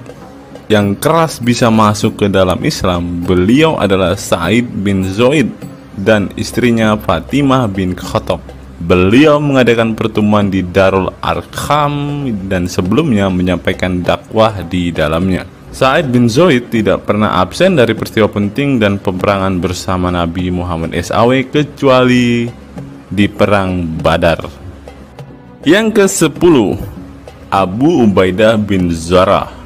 yang keras bisa masuk ke dalam Islam, beliau adalah Sa'id bin Zaid dan istrinya Fatimah bin Khattab. Beliau mengadakan pertemuan di Darul Arqam dan sebelumnya menyampaikan dakwah di dalamnya. Sa'id bin Zaid tidak pernah absen dari peristiwa penting dan peperangan bersama Nabi Muhammad SAW kecuali di perang Badar. Yang ke-10, Abu Ubaidah bin Zarah.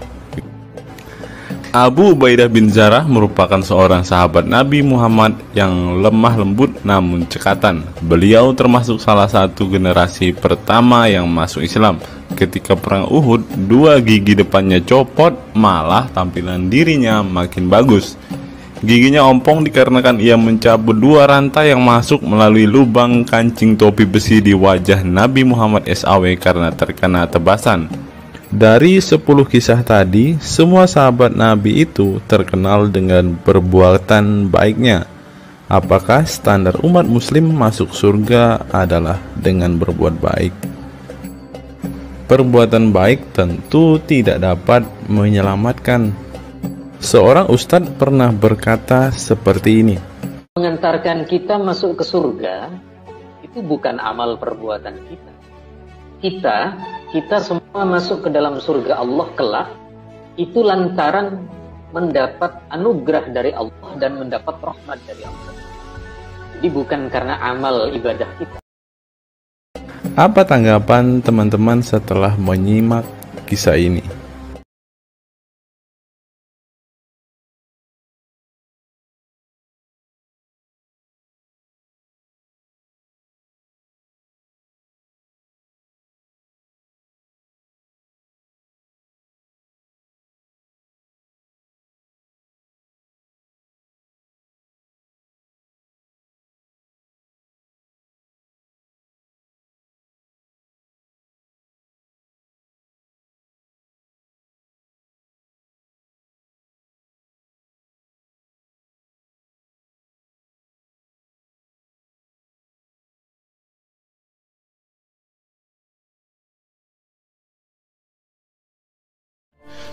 Abu Ubaidah bin Zarah merupakan seorang sahabat Nabi Muhammad yang lemah lembut namun cekatan. Beliau termasuk salah satu generasi pertama yang masuk Islam. Ketika perang Uhud, 2 gigi depannya copot, malah tampilan dirinya makin bagus. Giginya ompong dikarenakan ia mencabut 2 rantai yang masuk melalui lubang kancing topi besi di wajah Nabi Muhammad SAW karena terkena tebasan. Dari 10 kisah tadi, semua sahabat Nabi itu terkenal dengan perbuatan baiknya. Apakah standar umat muslim masuk surga adalah dengan berbuat baik? Perbuatan baik tentu tidak dapat menyelamatkan. Seorang ustadz pernah berkata seperti ini. Mengantarkan kita masuk ke surga itu bukan amal perbuatan kita. Kita semua masuk ke dalam surga Allah kelak itu lantaran mendapat anugerah dari Allah dan mendapat rahmat dari Allah. Jadi bukan karena amal ibadah kita. Apa tanggapan teman-teman setelah menyimak kisah ini?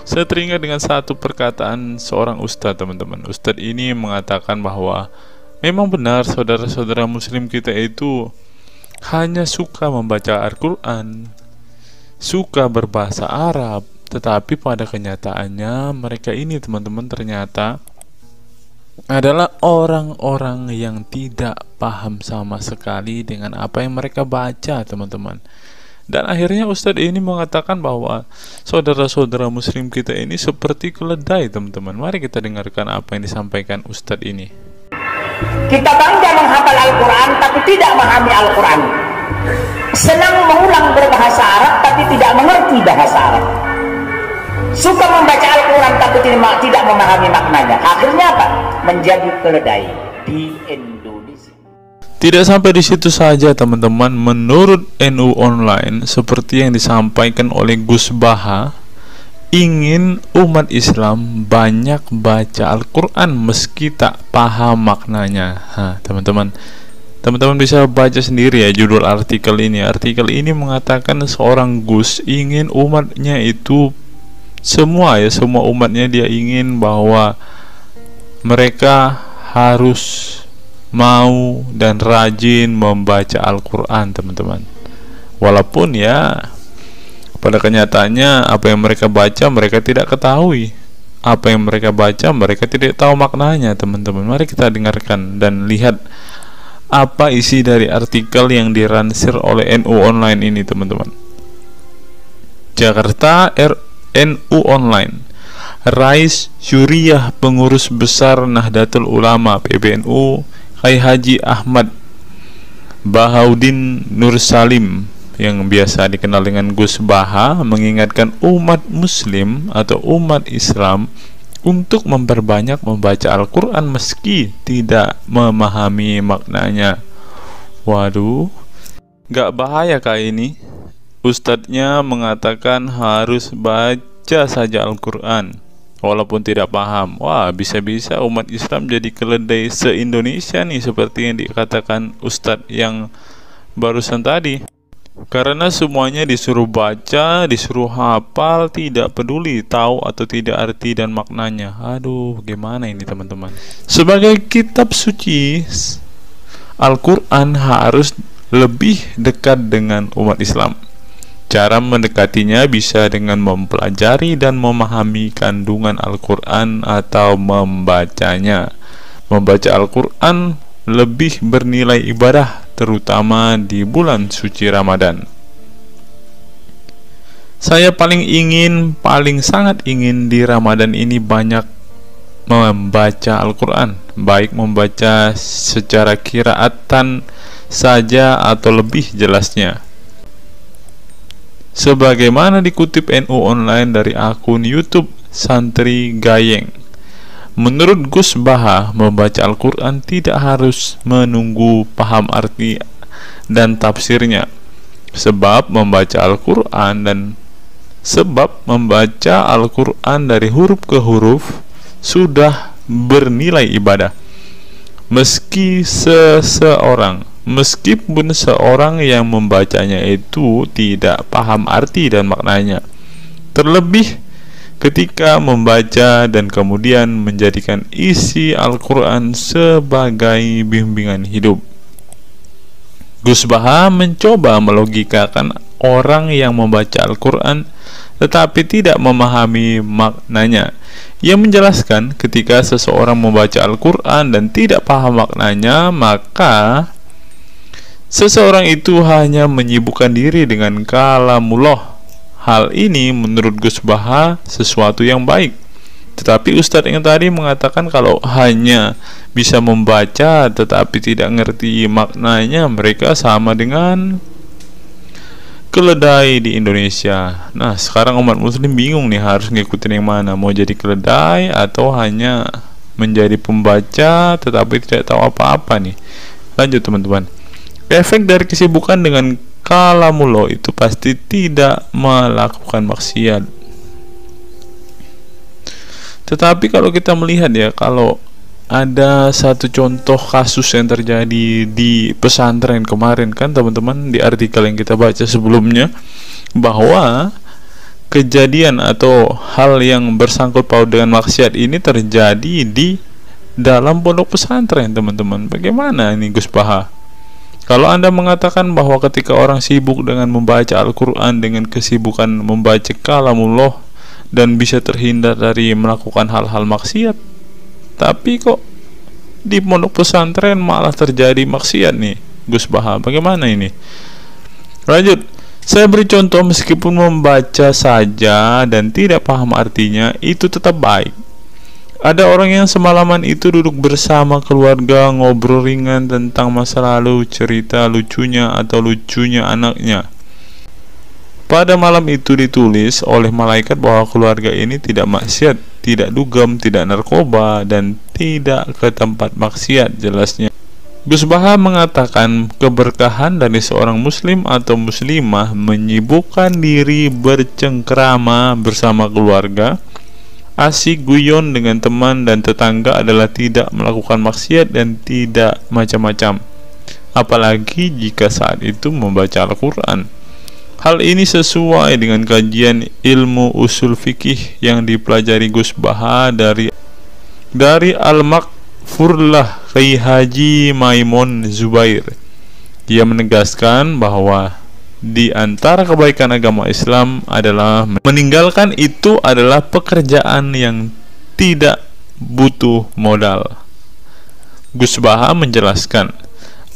Saya teringat dengan satu perkataan seorang ustadz, teman-teman. Ustadz ini mengatakan bahwa memang benar saudara-saudara muslim kita itu hanya suka membaca Al-Quran, suka berbahasa Arab, tetapi pada kenyataannya mereka ini, teman-teman, ternyata adalah orang-orang yang tidak paham sama sekali dengan apa yang mereka baca, teman-teman. Dan akhirnya Ustadz ini mengatakan bahwa saudara-saudara muslim kita ini seperti keledai, teman-teman. Mari kita dengarkan apa yang disampaikan Ustadz ini. Kita bangga menghafal Al-Quran tapi tidak memahami Al-Quran. Senang mengulang berbahasa Arab tapi tidak mengerti bahasa Arab. Suka membaca Al-Quran tapi tidak memahami maknanya. Akhirnya apa? Menjadi keledai di Indonesia. Tidak sampai di situ saja, teman-teman. Menurut NU Online, seperti yang disampaikan oleh Gus Baha, ingin umat Islam banyak baca Al-Quran meski tak paham maknanya. Teman-teman bisa baca sendiri ya judul artikel ini. Artikel ini mengatakan seorang Gus ingin umatnya itu semua umatnya dia ingin bahwa mereka harus mau dan rajin membaca Al-Quran, teman-teman. Walaupun ya pada kenyataannya apa yang mereka baca mereka tidak ketahui. Apa yang mereka baca mereka tidak tahu maknanya, teman-teman. Mari kita dengarkan dan lihat apa isi dari artikel yang diransir oleh NU Online ini, teman-teman. Jakarta NU Online. Rais Syuriah Pengurus Besar Nahdlatul Ulama PBNU Kiai Haji Ahmad Bahaudin Nur Salim yang biasa dikenal dengan Gus Baha mengingatkan umat muslim atau umat Islam untuk memperbanyak membaca Al-Quran meski tidak memahami maknanya. Waduh, gak bahaya kah ini? Ustadznya mengatakan harus baca saja Al-Quran walaupun tidak paham. Wah, bisa-bisa umat Islam jadi keledai se-Indonesia nih, seperti yang dikatakan Ustadz yang barusan tadi. Karena semuanya disuruh baca, disuruh hafal, tidak peduli tahu atau tidak arti dan maknanya. Aduh, gimana ini teman-teman? Sebagai kitab suci, Al-Quran harus lebih dekat dengan umat Islam. Cara mendekatinya bisa dengan mempelajari dan memahami kandungan Al-Quran atau membacanya. Membaca Al-Quran lebih bernilai ibadah, terutama di bulan suci Ramadan. Saya paling sangat ingin di Ramadan ini banyak membaca Al-Quran, baik membaca secara qiraatan saja atau lebih jelasnya. Sebagaimana dikutip NU Online dari akun YouTube Santri Gayeng, menurut Gus Baha, membaca Al-Quran tidak harus menunggu paham arti dan tafsirnya, sebab membaca Al-Quran dari huruf ke huruf sudah bernilai ibadah. Meskipun seorang yang membacanya itu tidak paham arti dan maknanya, terlebih ketika membaca dan kemudian menjadikan isi Al-Quran sebagai bimbingan hidup. Gus Baha mencoba melogikakan orang yang membaca Al-Quran tetapi tidak memahami maknanya. Ia menjelaskan ketika seseorang membaca Al-Quran dan tidak paham maknanya, maka seseorang itu hanya menyibukkan diri dengan kalamullah. Hal ini menurut Gus Baha sesuatu yang baik. Tetapi Ustadz yang tadi mengatakan kalau hanya bisa membaca tetapi tidak ngerti maknanya, mereka sama dengan keledai di Indonesia. Nah, sekarang umat muslim bingung nih harus ngikutin yang mana, mau jadi keledai atau hanya menjadi pembaca tetapi tidak tahu apa-apa nih. Lanjut teman-teman. Efek dari kesibukan dengan kalamullah itu pasti tidak melakukan maksiat. Tetapi kalau kita melihat ya, kalau ada satu contoh kasus yang terjadi di pesantren kemarin kan teman-teman, di artikel yang kita baca sebelumnya, bahwa kejadian atau hal yang bersangkut paut dengan maksiat ini terjadi di dalam pondok pesantren teman-teman. Bagaimana ini Gus Baha? Kalau Anda mengatakan bahwa ketika orang sibuk dengan membaca Al-Quran dengan kesibukan membaca kalamullah dan bisa terhindar dari melakukan hal-hal maksiat, tapi kok di pondok pesantren malah terjadi maksiat nih Gus Baha, bagaimana ini? Lanjut, saya beri contoh, meskipun membaca saja dan tidak paham artinya itu tetap baik. Ada orang yang semalaman itu duduk bersama keluarga, ngobrol ringan tentang masa lalu, cerita lucunya atau lucunya anaknya. Pada malam itu ditulis oleh malaikat bahwa keluarga ini tidak maksiat, tidak dugem, tidak narkoba, dan tidak ke tempat maksiat, jelasnya. Gus Baha mengatakan keberkahan dari seorang muslim atau muslimah menyibukkan diri bercengkrama bersama keluarga, asik guyon dengan teman dan tetangga adalah tidak melakukan maksiat dan tidak macam-macam, apalagi jika saat itu membaca Al-Quran. Hal ini sesuai dengan kajian ilmu usul fikih yang dipelajari Gus Baha dari Al-Makfurlah Kiai Haji Maimun Zubair. Ia menegaskan bahwa di antara kebaikan agama Islam adalah meninggalkan itu adalah pekerjaan yang tidak butuh modal. Gus Baha menjelaskan,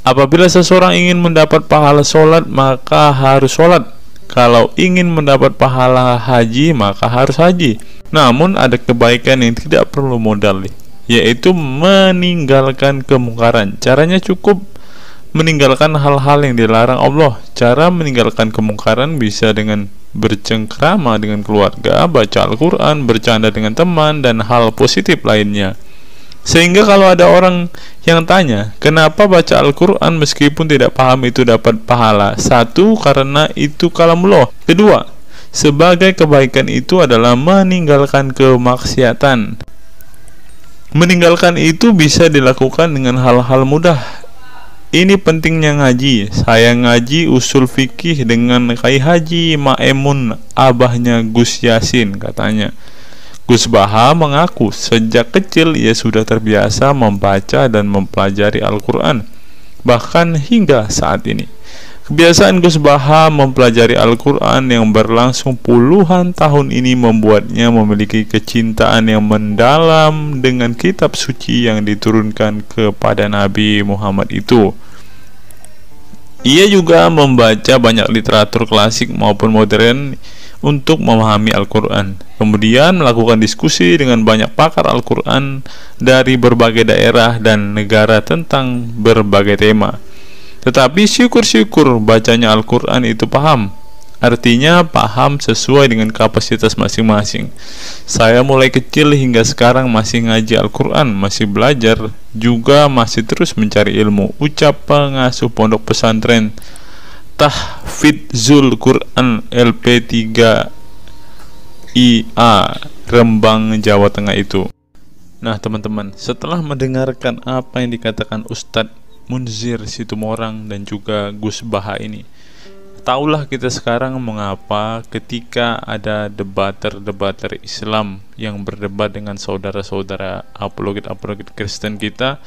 Apabila seseorang ingin mendapat pahala sholat, maka harus sholat. Kalau ingin mendapat pahala haji, maka harus haji. Namun ada kebaikan yang tidak perlu modal, yaitu meninggalkan kemungkaran. Caranya cukup meninggalkan hal-hal yang dilarang Allah. Cara meninggalkan kemungkaran bisa dengan bercengkrama dengan keluarga, baca Al-Quran, bercanda dengan teman, dan hal positif lainnya. Sehingga kalau ada orang yang tanya, kenapa baca Al-Quran meskipun tidak paham itu dapat pahala? Satu, karena itu kalamullah. Kedua, sebagai kebaikan itu adalah meninggalkan kemaksiatan. Meninggalkan itu bisa dilakukan dengan hal-hal mudah. Ini pentingnya ngaji. Saya ngaji usul fikih dengan Kai Haji Maemun, abahnya Gus Yasin, katanya. Gus Baha mengaku sejak kecil ia sudah terbiasa membaca dan mempelajari Al-Quran, bahkan hingga saat ini. Kebiasaan Gus Baha mempelajari Al-Quran yang berlangsung puluhan tahun ini membuatnya memiliki kecintaan yang mendalam dengan kitab suci yang diturunkan kepada Nabi Muhammad itu. Ia juga membaca banyak literatur klasik maupun modern untuk memahami Al-Quran, kemudian melakukan diskusi dengan banyak pakar Al-Quran dari berbagai daerah dan negara tentang berbagai tema. Tetapi syukur-syukur bacanya Al-Quran itu paham, artinya paham sesuai dengan kapasitas masing-masing. Saya mulai kecil hingga sekarang masih ngaji Al-Quran, masih belajar, juga masih terus mencari ilmu. Ucap pengasuh pondok pesantren Tahfidzul Quran LP3 IA Rembang, Jawa Tengah itu. Nah teman-teman, setelah mendengarkan apa yang dikatakan Ustadz Munzir Situmorang dan juga Gus Baha ini, taulah kita sekarang mengapa ketika ada debater Islam yang berdebat dengan saudara-saudara apologet Kristen kita,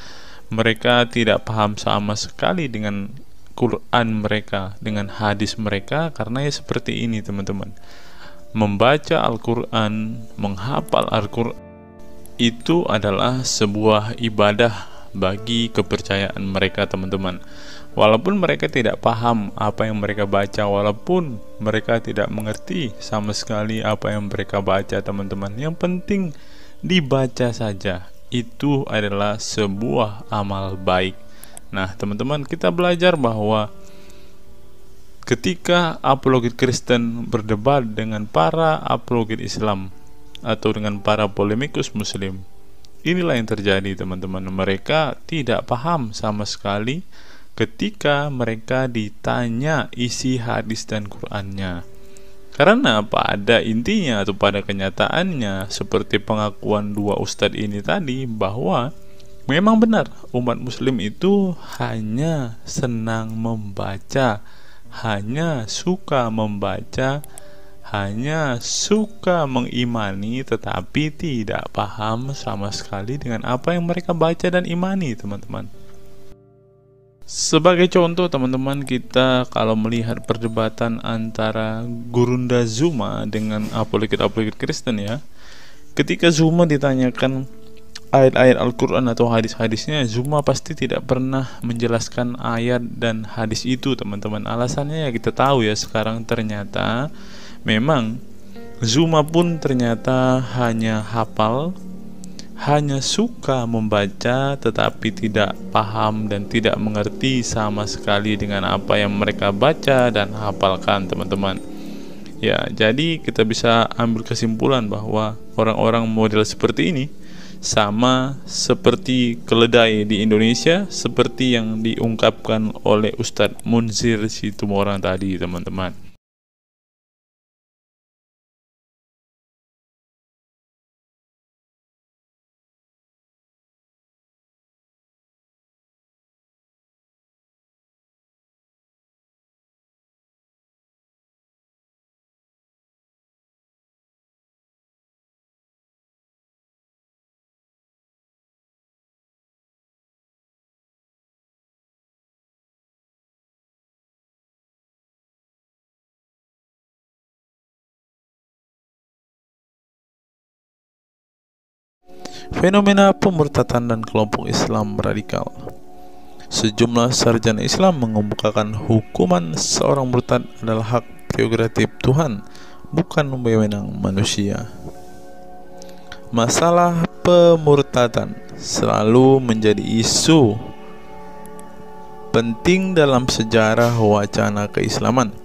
mereka tidak paham sama sekali dengan Quran mereka, dengan hadis mereka, karena ya seperti ini teman-teman. Membaca Al-Quran, menghafal Al-Quran itu adalah sebuah ibadah bagi kepercayaan mereka teman-teman. Walaupun mereka tidak paham apa yang mereka baca, walaupun mereka tidak mengerti sama sekali apa yang mereka baca teman-teman, yang penting dibaca saja, itu adalah sebuah amal baik. Nah teman-teman, kita belajar bahwa ketika apologet Kristen berdebat dengan para apologet Islam atau dengan para polemikus Muslim, inilah yang terjadi teman-teman. Mereka tidak paham sama sekali ketika mereka ditanya isi hadis dan Qur'annya. Karena pada intinya atau pada kenyataannya, seperti pengakuan dua ustadz ini tadi, bahwa memang benar umat muslim itu hanya senang membaca, hanya suka membaca, hanya suka mengimani, tetapi tidak paham sama sekali dengan apa yang mereka baca dan imani teman-teman. Sebagai contoh teman-teman, kita kalau melihat perdebatan antara Gurunda Zuma dengan apologet Kristen ya, ketika Zuma ditanyakan ayat-ayat Al-Quran atau hadis-hadisnya, Zuma pasti tidak pernah menjelaskan ayat dan hadis itu teman-teman. Alasannya ya kita tahu ya, sekarang ternyata memang Zuma pun ternyata hanya hafal, hanya suka membaca, tetapi tidak paham dan tidak mengerti sama sekali dengan apa yang mereka baca dan hafalkan teman-teman. Ya, jadi kita bisa ambil kesimpulan bahwa orang-orang model seperti ini sama seperti keledai di Indonesia, seperti yang diungkapkan oleh Ustadz Munzir Situmorang tadi teman-teman. Fenomena pemurtatan dan kelompok Islam radikal. Sejumlah sarjana Islam mengemukakan hukuman seorang murtad adalah hak prerogatif Tuhan, bukan wewenang manusia. Masalah pemurtadan selalu menjadi isu penting dalam sejarah wacana keislaman.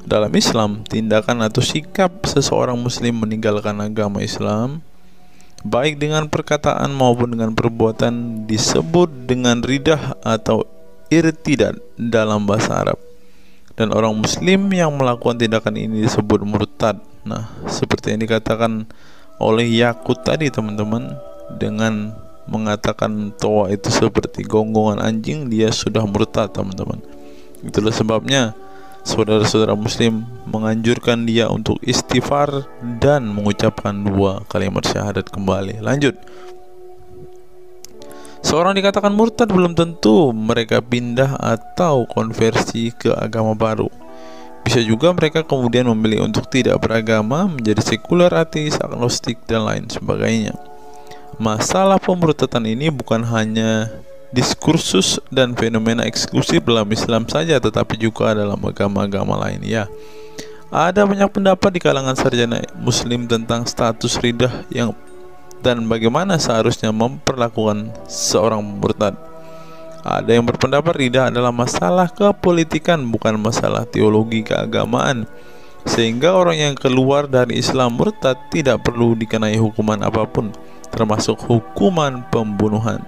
Dalam Islam, tindakan atau sikap seseorang muslim meninggalkan agama Islam, baik dengan perkataan maupun dengan perbuatan, disebut dengan ridah atau irtidad dalam bahasa Arab. Dan orang muslim yang melakukan tindakan ini disebut murtad. Nah, seperti yang dikatakan oleh Yakut tadi teman-teman, dengan mengatakan toa itu seperti gonggongan anjing, dia sudah murtad teman-teman. Itulah sebabnya saudara-saudara muslim menganjurkan dia untuk istighfar dan mengucapkan 2 kalimat syahadat kembali. Lanjut. Seorang dikatakan murtad belum tentu mereka pindah atau konversi ke agama baru. Bisa juga mereka kemudian memilih untuk tidak beragama, menjadi sekuler, ateis, agnostik, dan lain sebagainya. Masalah pemurtadan ini bukan hanya diskursus dan fenomena eksklusif dalam Islam saja, tetapi juga dalam agama-agama lain. Ya, ada banyak pendapat di kalangan sarjana muslim tentang status ridah dan bagaimana seharusnya memperlakukan seorang murtad. Ada yang berpendapat ridah adalah masalah kepolitikan, bukan masalah teologi keagamaan, sehingga orang yang keluar dari Islam murtad tidak perlu dikenai hukuman apapun, termasuk hukuman pembunuhan.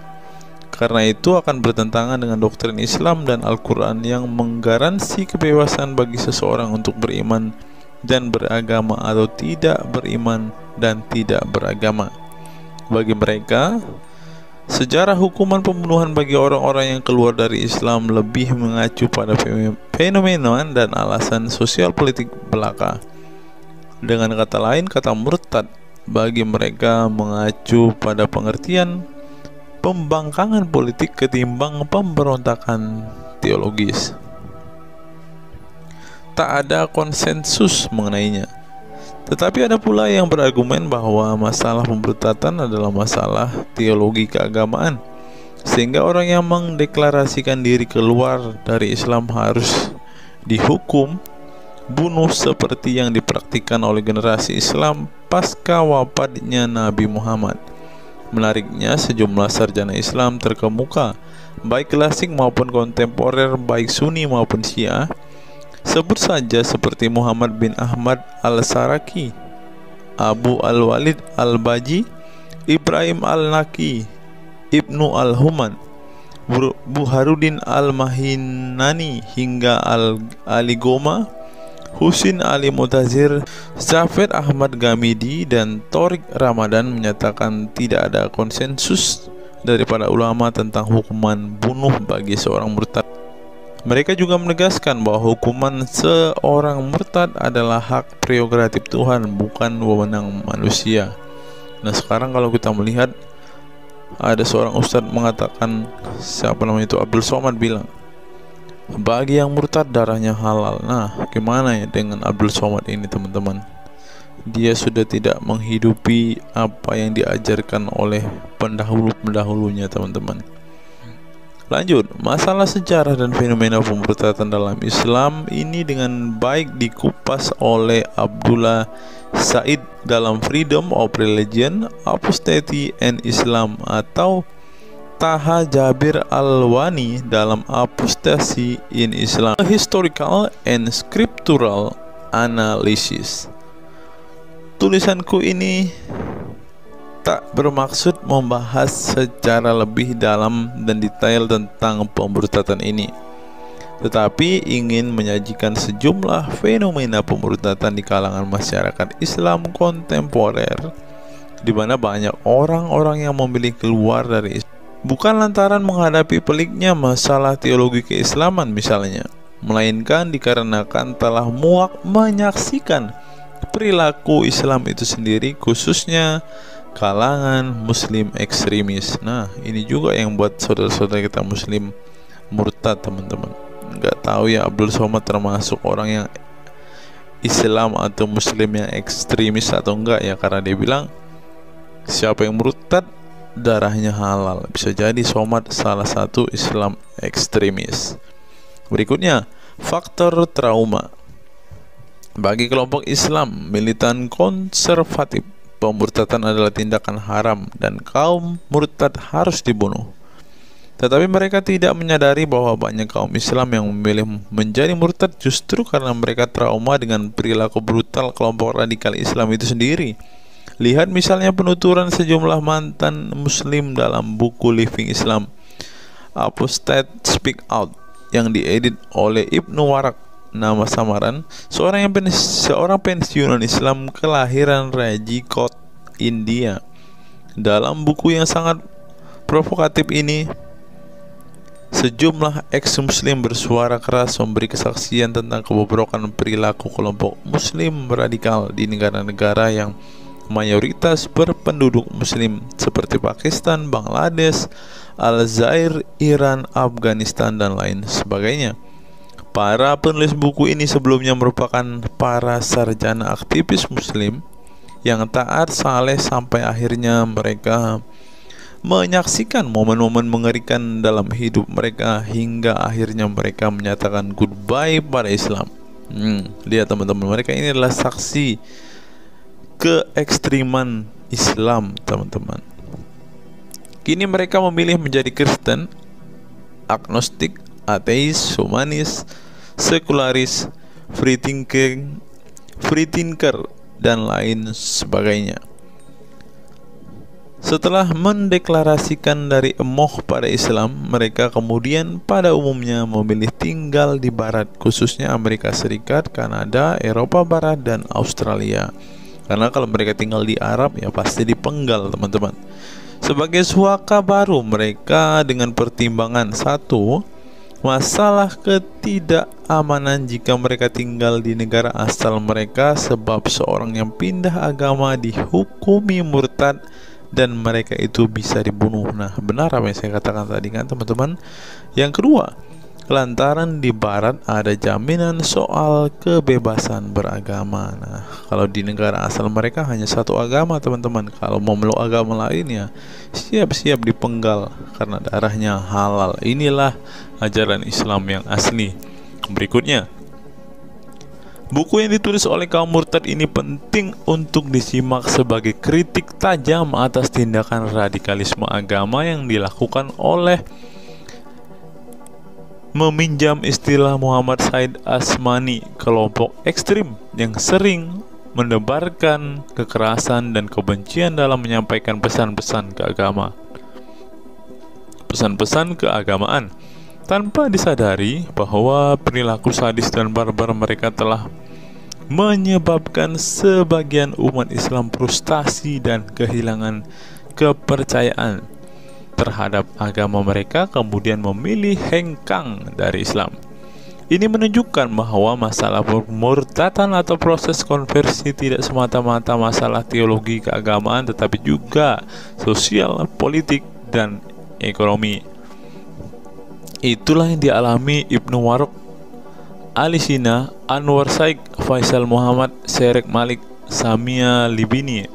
Karena itu akan bertentangan dengan doktrin Islam dan Al-Quran yang menggaransi kebebasan bagi seseorang untuk beriman dan beragama atau tidak beriman dan tidak beragama. Bagi mereka, sejarah hukuman pembunuhan bagi orang-orang yang keluar dari Islam lebih mengacu pada fenomena dan alasan sosial politik belaka. Dengan kata lain, kata murtad bagi mereka mengacu pada pengertian pembangkangan politik ketimbang pemberontakan teologis. Tak ada konsensus mengenainya. Tetapi ada pula yang berargumen bahwa masalah pemurtadan adalah masalah teologi keagamaan, sehingga orang yang mendeklarasikan diri keluar dari Islam harus dihukum bunuh seperti yang dipraktikkan oleh generasi Islam pasca wafatnya Nabi Muhammad. Menariknya, sejumlah sarjana Islam terkemuka, baik klasik maupun kontemporer, baik Sunni maupun Syiah, sebut saja seperti Muhammad bin Ahmad al-Saraki, Abu al-Walid al-Baji, Ibrahim al-Naqi, Ibnu al-Human, Buharuddin al-Mahinani hingga Ali Goma, Husin Ali Mutazir, Zafed Ahmad Gamidi, dan Torik Ramadan menyatakan tidak ada konsensus daripada ulama tentang hukuman bunuh bagi seorang murtad. Mereka juga menegaskan bahwa hukuman seorang murtad adalah hak prerogatif Tuhan, bukan wewenang manusia. Nah, sekarang kalau kita melihat, ada seorang ustadz mengatakan, siapa namanya itu, Abdul Somad bilang, bagi yang murtad darahnya halal. Nah, gimana ya dengan Abdul Somad ini teman-teman? Dia sudah tidak menghidupi apa yang diajarkan oleh pendahulu-pendahulunya teman-teman. Lanjut, masalah sejarah dan fenomena pemurtadan dalam Islam ini dengan baik dikupas oleh Abdullah Said dalam Freedom of Religion, Apostasy and Islam, atau Taha Jabir Al-Wani dalam Apostasy in Islam, A Historical and Scriptural Analysis. Tulisanku ini tak bermaksud membahas secara lebih dalam dan detail tentang pemurtadan ini, tetapi ingin menyajikan sejumlah fenomena pemurtadan di kalangan masyarakat Islam kontemporer, di mana banyak orang-orang yang memilih keluar dari Islam bukan lantaran menghadapi peliknya masalah teologi keislaman misalnya, melainkan dikarenakan telah muak menyaksikan perilaku Islam itu sendiri, khususnya kalangan muslim ekstremis. Nah, ini juga yang buat saudara-saudara kita muslim murtad teman-teman. Nggak tahu ya Abdul Somad termasuk orang yang Islam atau muslim yang ekstremis atau enggak ya, karena dia bilang siapa yang murtad darahnya halal. Bisa jadi Somad salah satu Islam ekstremis. Berikutnya, faktor trauma. Bagi kelompok Islam militan konservatif, pemurtadan adalah tindakan haram dan kaum murtad harus dibunuh. Tetapi mereka tidak menyadari bahwa banyak kaum Islam yang memilih menjadi murtad justru karena mereka trauma dengan perilaku brutal kelompok radikal Islam itu sendiri. Lihat misalnya penuturan sejumlah mantan muslim dalam buku Living Islam, Apostate Speak Out, yang diedit oleh Ibnu Warak, nama samaran, seorang pensiunan Islam kelahiran Rajkot, India. Dalam buku yang sangat provokatif ini, sejumlah ex-muslim bersuara keras memberi kesaksian tentang kebobrokan perilaku kelompok muslim radikal di negara-negara yang mayoritas berpenduduk muslim seperti Pakistan, Bangladesh, Aljazair, Iran, Afghanistan, dan lain sebagainya. Para penulis buku ini sebelumnya merupakan para sarjana aktivis muslim yang taat saleh sampai akhirnya mereka menyaksikan momen-momen mengerikan dalam hidup mereka hingga akhirnya mereka menyatakan goodbye pada Islam. Lihat teman-teman, mereka ini adalah saksi keekstriman Islam, teman-teman. Kini mereka memilih menjadi Kristen, agnostik, ateis, humanis, sekularis, free thinker, dan lain sebagainya. Setelah mendeklarasikan dari emoh pada Islam, mereka kemudian pada umumnya memilih tinggal di Barat, khususnya Amerika Serikat, Kanada, Eropa Barat, dan Australia. Karena kalau mereka tinggal di Arab ya pasti dipenggal, teman-teman. Sebagai suaka baru mereka dengan pertimbangan satu, masalah ketidakamanan jika mereka tinggal di negara asal mereka, sebab seorang yang pindah agama dihukumi murtad dan mereka itu bisa dibunuh. Nah, benar apa yang saya katakan tadi kan, teman-teman. Yang kedua, lantaran di Barat ada jaminan soal kebebasan beragama. Nah, kalau di negara asal mereka hanya satu agama, teman-teman. Kalau mau meluk agama lain ya siap-siap dipenggal karena darahnya halal. Inilah ajaran Islam yang asli. Berikutnya, buku yang ditulis oleh kaum murtad ini penting untuk disimak sebagai kritik tajam atas tindakan radikalisme agama yang dilakukan oleh, meminjam istilah Muhammad Said Asmani, kelompok ekstrim yang sering menebarkan kekerasan dan kebencian dalam menyampaikan pesan-pesan keagamaan tanpa disadari bahwa perilaku sadis dan barbar mereka telah menyebabkan sebagian umat Islam frustasi dan kehilangan kepercayaan terhadap agama mereka, kemudian memilih hengkang dari Islam. Ini menunjukkan bahwa masalah pemurtadan atau proses konversi tidak semata-mata masalah teologi keagamaan, tetapi juga sosial, politik, dan ekonomi. Itulah yang dialami Ibnu Warok, Ali Sina, Anwar Saik, Faisal Muhammad, Syarek Malik, Samia Libini,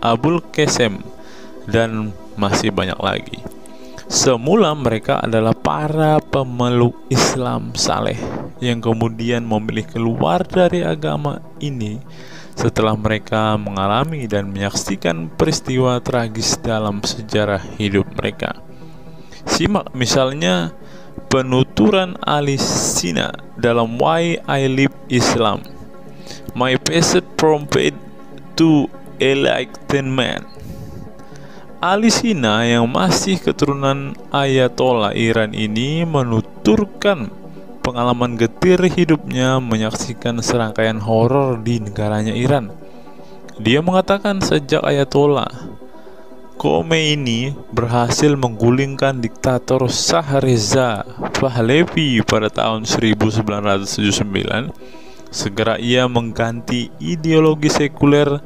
Abul Qasem, dan masih banyak lagi. Semula mereka adalah para pemeluk Islam saleh yang kemudian memilih keluar dari agama ini setelah mereka mengalami dan menyaksikan peristiwa tragis dalam sejarah hidup mereka. Simak misalnya penuturan Ali Sina dalam Why I Live Islam, My Passage from Faith to Enlightenment. Ali Sina yang masih keturunan Ayatollah Iran ini menuturkan pengalaman getir hidupnya menyaksikan serangkaian horor di negaranya Iran. Dia mengatakan sejak Ayatollah Khomeini berhasil menggulingkan diktator Shah Reza Pahlavi pada tahun 1979, segera ia mengganti ideologi sekuler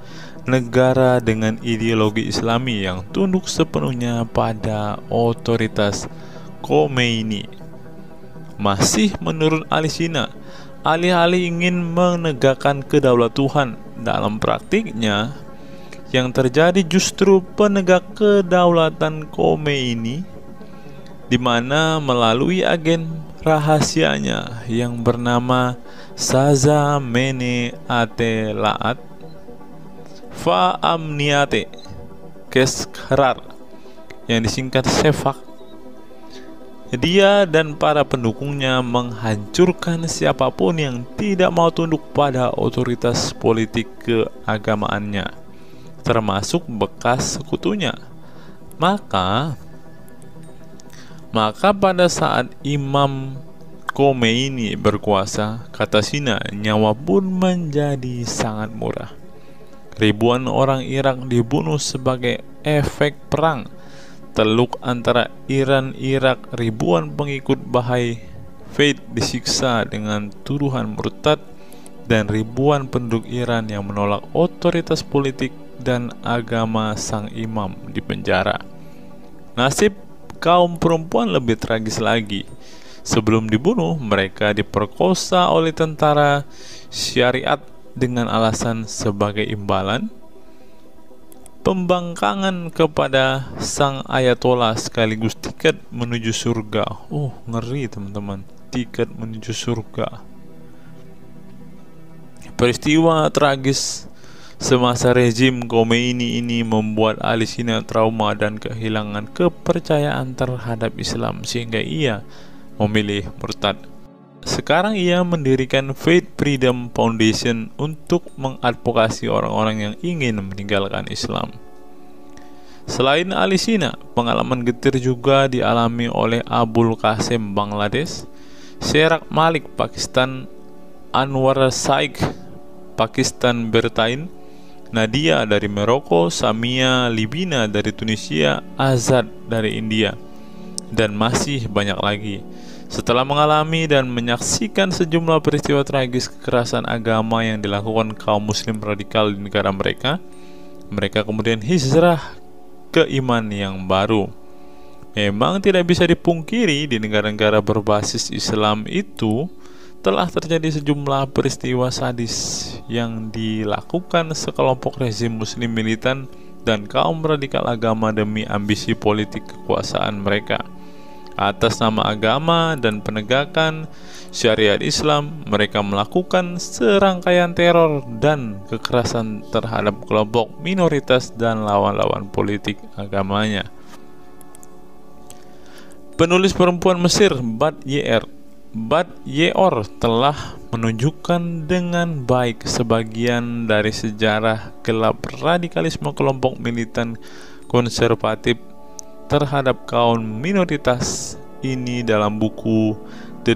negara dengan ideologi Islami yang tunduk sepenuhnya pada otoritas Khomeini. Masih menurut Ali Sina, alih-alih ingin menegakkan kedaulatan Tuhan, dalam praktiknya yang terjadi justru penegak kedaulatan Khomeini, di mana melalui agen rahasianya yang bernama Saza Mene Ate Laat Fa Amniate Keskharar, yang disingkat Shefak, dia dan para pendukungnya menghancurkan siapapun yang tidak mau tunduk pada otoritas politik keagamaannya, termasuk bekas sekutunya. Maka pada saat Imam Khomeini berkuasa, kata Sina, nyawa pun menjadi sangat murah. Ribuan orang Irak dibunuh sebagai efek perang. Teluk antara Iran-Irak, ribuan pengikut Bahai Faith disiksa dengan tuduhan murtad, dan ribuan penduduk Iran yang menolak otoritas politik dan agama sang imam dipenjara. Nasib kaum perempuan lebih tragis lagi. Sebelum dibunuh, mereka diperkosa oleh tentara syariat dengan alasan sebagai imbalan pembangkangan kepada sang ayatollah sekaligus tiket menuju surga. Oh, ngeri teman-teman, tiket menuju surga. Peristiwa tragis semasa rezim Khomeini ini membuat Ali Sina trauma dan kehilangan kepercayaan terhadap Islam sehingga ia memilih murtad. Sekarang ia mendirikan Faith Freedom Foundation untuk mengadvokasi orang-orang yang ingin meninggalkan Islam. Selain Ali Sina, pengalaman getir juga dialami oleh Abul Qasim Bangladesh, Sherak Malik Pakistan, Anwar Saik Pakistan Bertain, Nadia dari Maroko, Samia Libina dari Tunisia, Azad dari India, dan masih banyak lagi. Setelah mengalami dan menyaksikan sejumlah peristiwa tragis kekerasan agama yang dilakukan kaum muslim radikal di negara mereka, mereka kemudian hijrah ke iman yang baru. Memang tidak bisa dipungkiri di negara-negara berbasis Islam itu telah terjadi sejumlah peristiwa sadis yang dilakukan sekelompok rezim muslim militan dan kaum radikal agama demi ambisi politik kekuasaan mereka. Atas nama agama dan penegakan syariat Islam, mereka melakukan serangkaian teror dan kekerasan terhadap kelompok minoritas dan lawan-lawan politik agamanya. Penulis perempuan Mesir Bad Yeor telah menunjukkan dengan baik sebagian dari sejarah gelap radikalisme kelompok militan konservatif terhadap kaum minoritas ini dalam buku The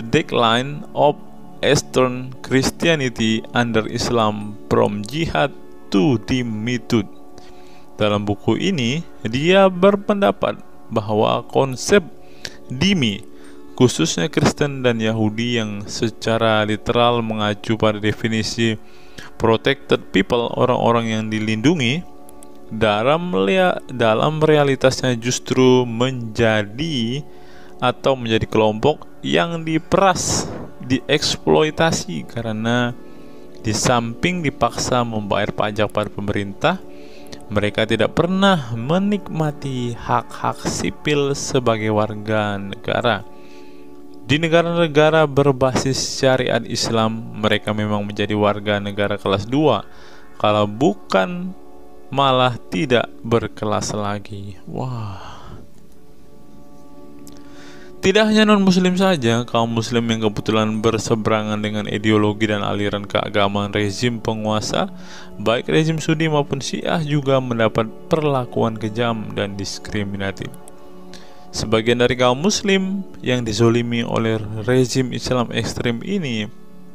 Decline of Eastern Christianity Under Islam From Jihad to Dhimmitud. Dalam buku ini, dia berpendapat bahwa konsep dhimmi, khususnya Kristen dan Yahudi yang secara literal mengacu pada definisi protected people, orang-orang yang dilindungi, dalam realitasnya justru menjadi kelompok yang diperas, dieksploitasi, karena di samping dipaksa membayar pajak pada pemerintah, mereka tidak pernah menikmati hak-hak sipil sebagai warga negara. Di negara-negara berbasis syariat Islam, mereka memang menjadi warga negara kelas 2, kalau bukan malah tidak berkelas lagi. Wah. Tidak hanya non-muslim saja, kaum muslim yang kebetulan berseberangan dengan ideologi dan aliran keagamaan rezim penguasa, baik rezim Sunni maupun Syiah, juga mendapat perlakuan kejam dan diskriminatif. Sebagian dari kaum muslim yang dizolimi oleh rezim Islam ekstrem ini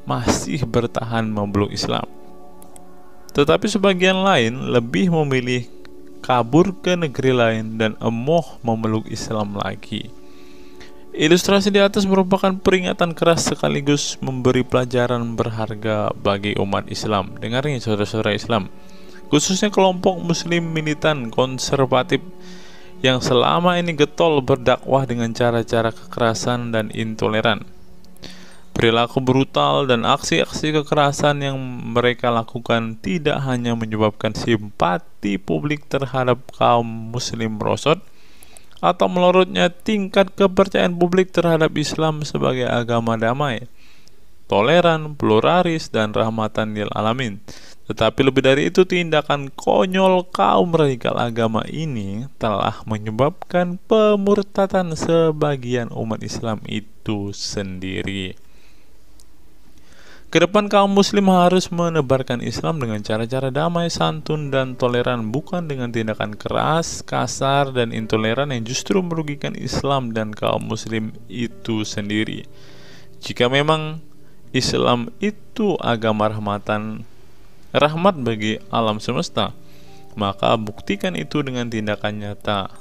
masih bertahan memeluk Islam. Tetapi sebagian lain lebih memilih kabur ke negeri lain dan emoh memeluk Islam lagi. Ilustrasi di atas merupakan peringatan keras sekaligus memberi pelajaran berharga bagi umat Islam. Dengarnya saudara-saudara Islam, khususnya kelompok muslim militan konservatif yang selama ini getol berdakwah dengan cara-cara kekerasan dan intoleran. Perilaku brutal dan aksi-aksi kekerasan yang mereka lakukan tidak hanya menyebabkan simpati publik terhadap kaum muslim merosot atau melorotnya tingkat kepercayaan publik terhadap Islam sebagai agama damai, toleran, pluralis, dan rahmatan lil alamin. Tetapi lebih dari itu, tindakan konyol kaum radikal agama ini telah menyebabkan pemurtadan sebagian umat Islam itu sendiri. Kedepan kaum muslim harus menebarkan Islam dengan cara-cara damai, santun, dan toleran, bukan dengan tindakan keras, kasar, dan intoleran yang justru merugikan Islam dan kaum muslim itu sendiri. Jika memang Islam itu agama rahmat bagi alam semesta, maka buktikan itu dengan tindakan nyata.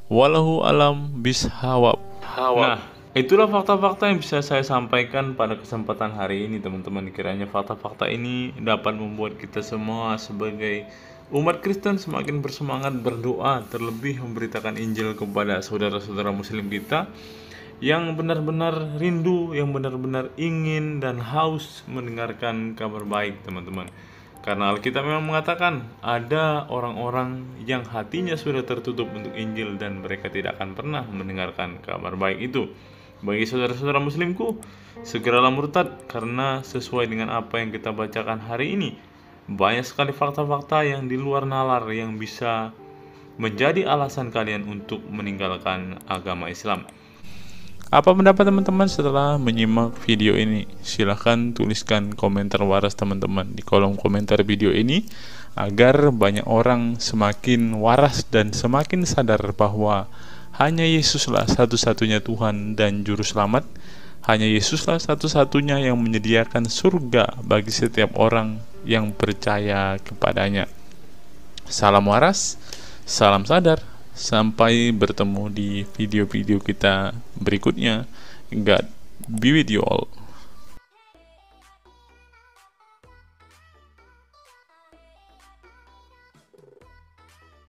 Wallahu alam bishawab. Nah, itulah fakta-fakta yang bisa saya sampaikan pada kesempatan hari ini, teman-teman. Kiranya fakta-fakta ini dapat membuat kita semua sebagai umat Kristen semakin bersemangat berdoa, terlebih memberitakan Injil kepada saudara-saudara muslim kita yang benar-benar rindu, yang benar-benar ingin dan haus mendengarkan kabar baik, teman-teman. Karena Alkitab memang mengatakan ada orang-orang yang hatinya sudah tertutup untuk Injil dan mereka tidak akan pernah mendengarkan kabar baik itu. Bagi saudara-saudara muslimku, segeralah murtad, karena sesuai dengan apa yang kita bacakan hari ini, banyak sekali fakta-fakta yang di luar nalar yang bisa menjadi alasan kalian untuk meninggalkan agama Islam. Apa pendapat teman-teman setelah menyimak video ini? Silahkan tuliskan komentar waras teman-teman di kolom komentar video ini, agar banyak orang semakin waras dan semakin sadar bahwa hanya Yesuslah satu-satunya Tuhan dan Juru Selamat. Hanya Yesuslah satu-satunya yang menyediakan surga bagi setiap orang yang percaya kepadanya. Salam waras, salam sadar. Sampai bertemu di video-video kita berikutnya. God be with you all.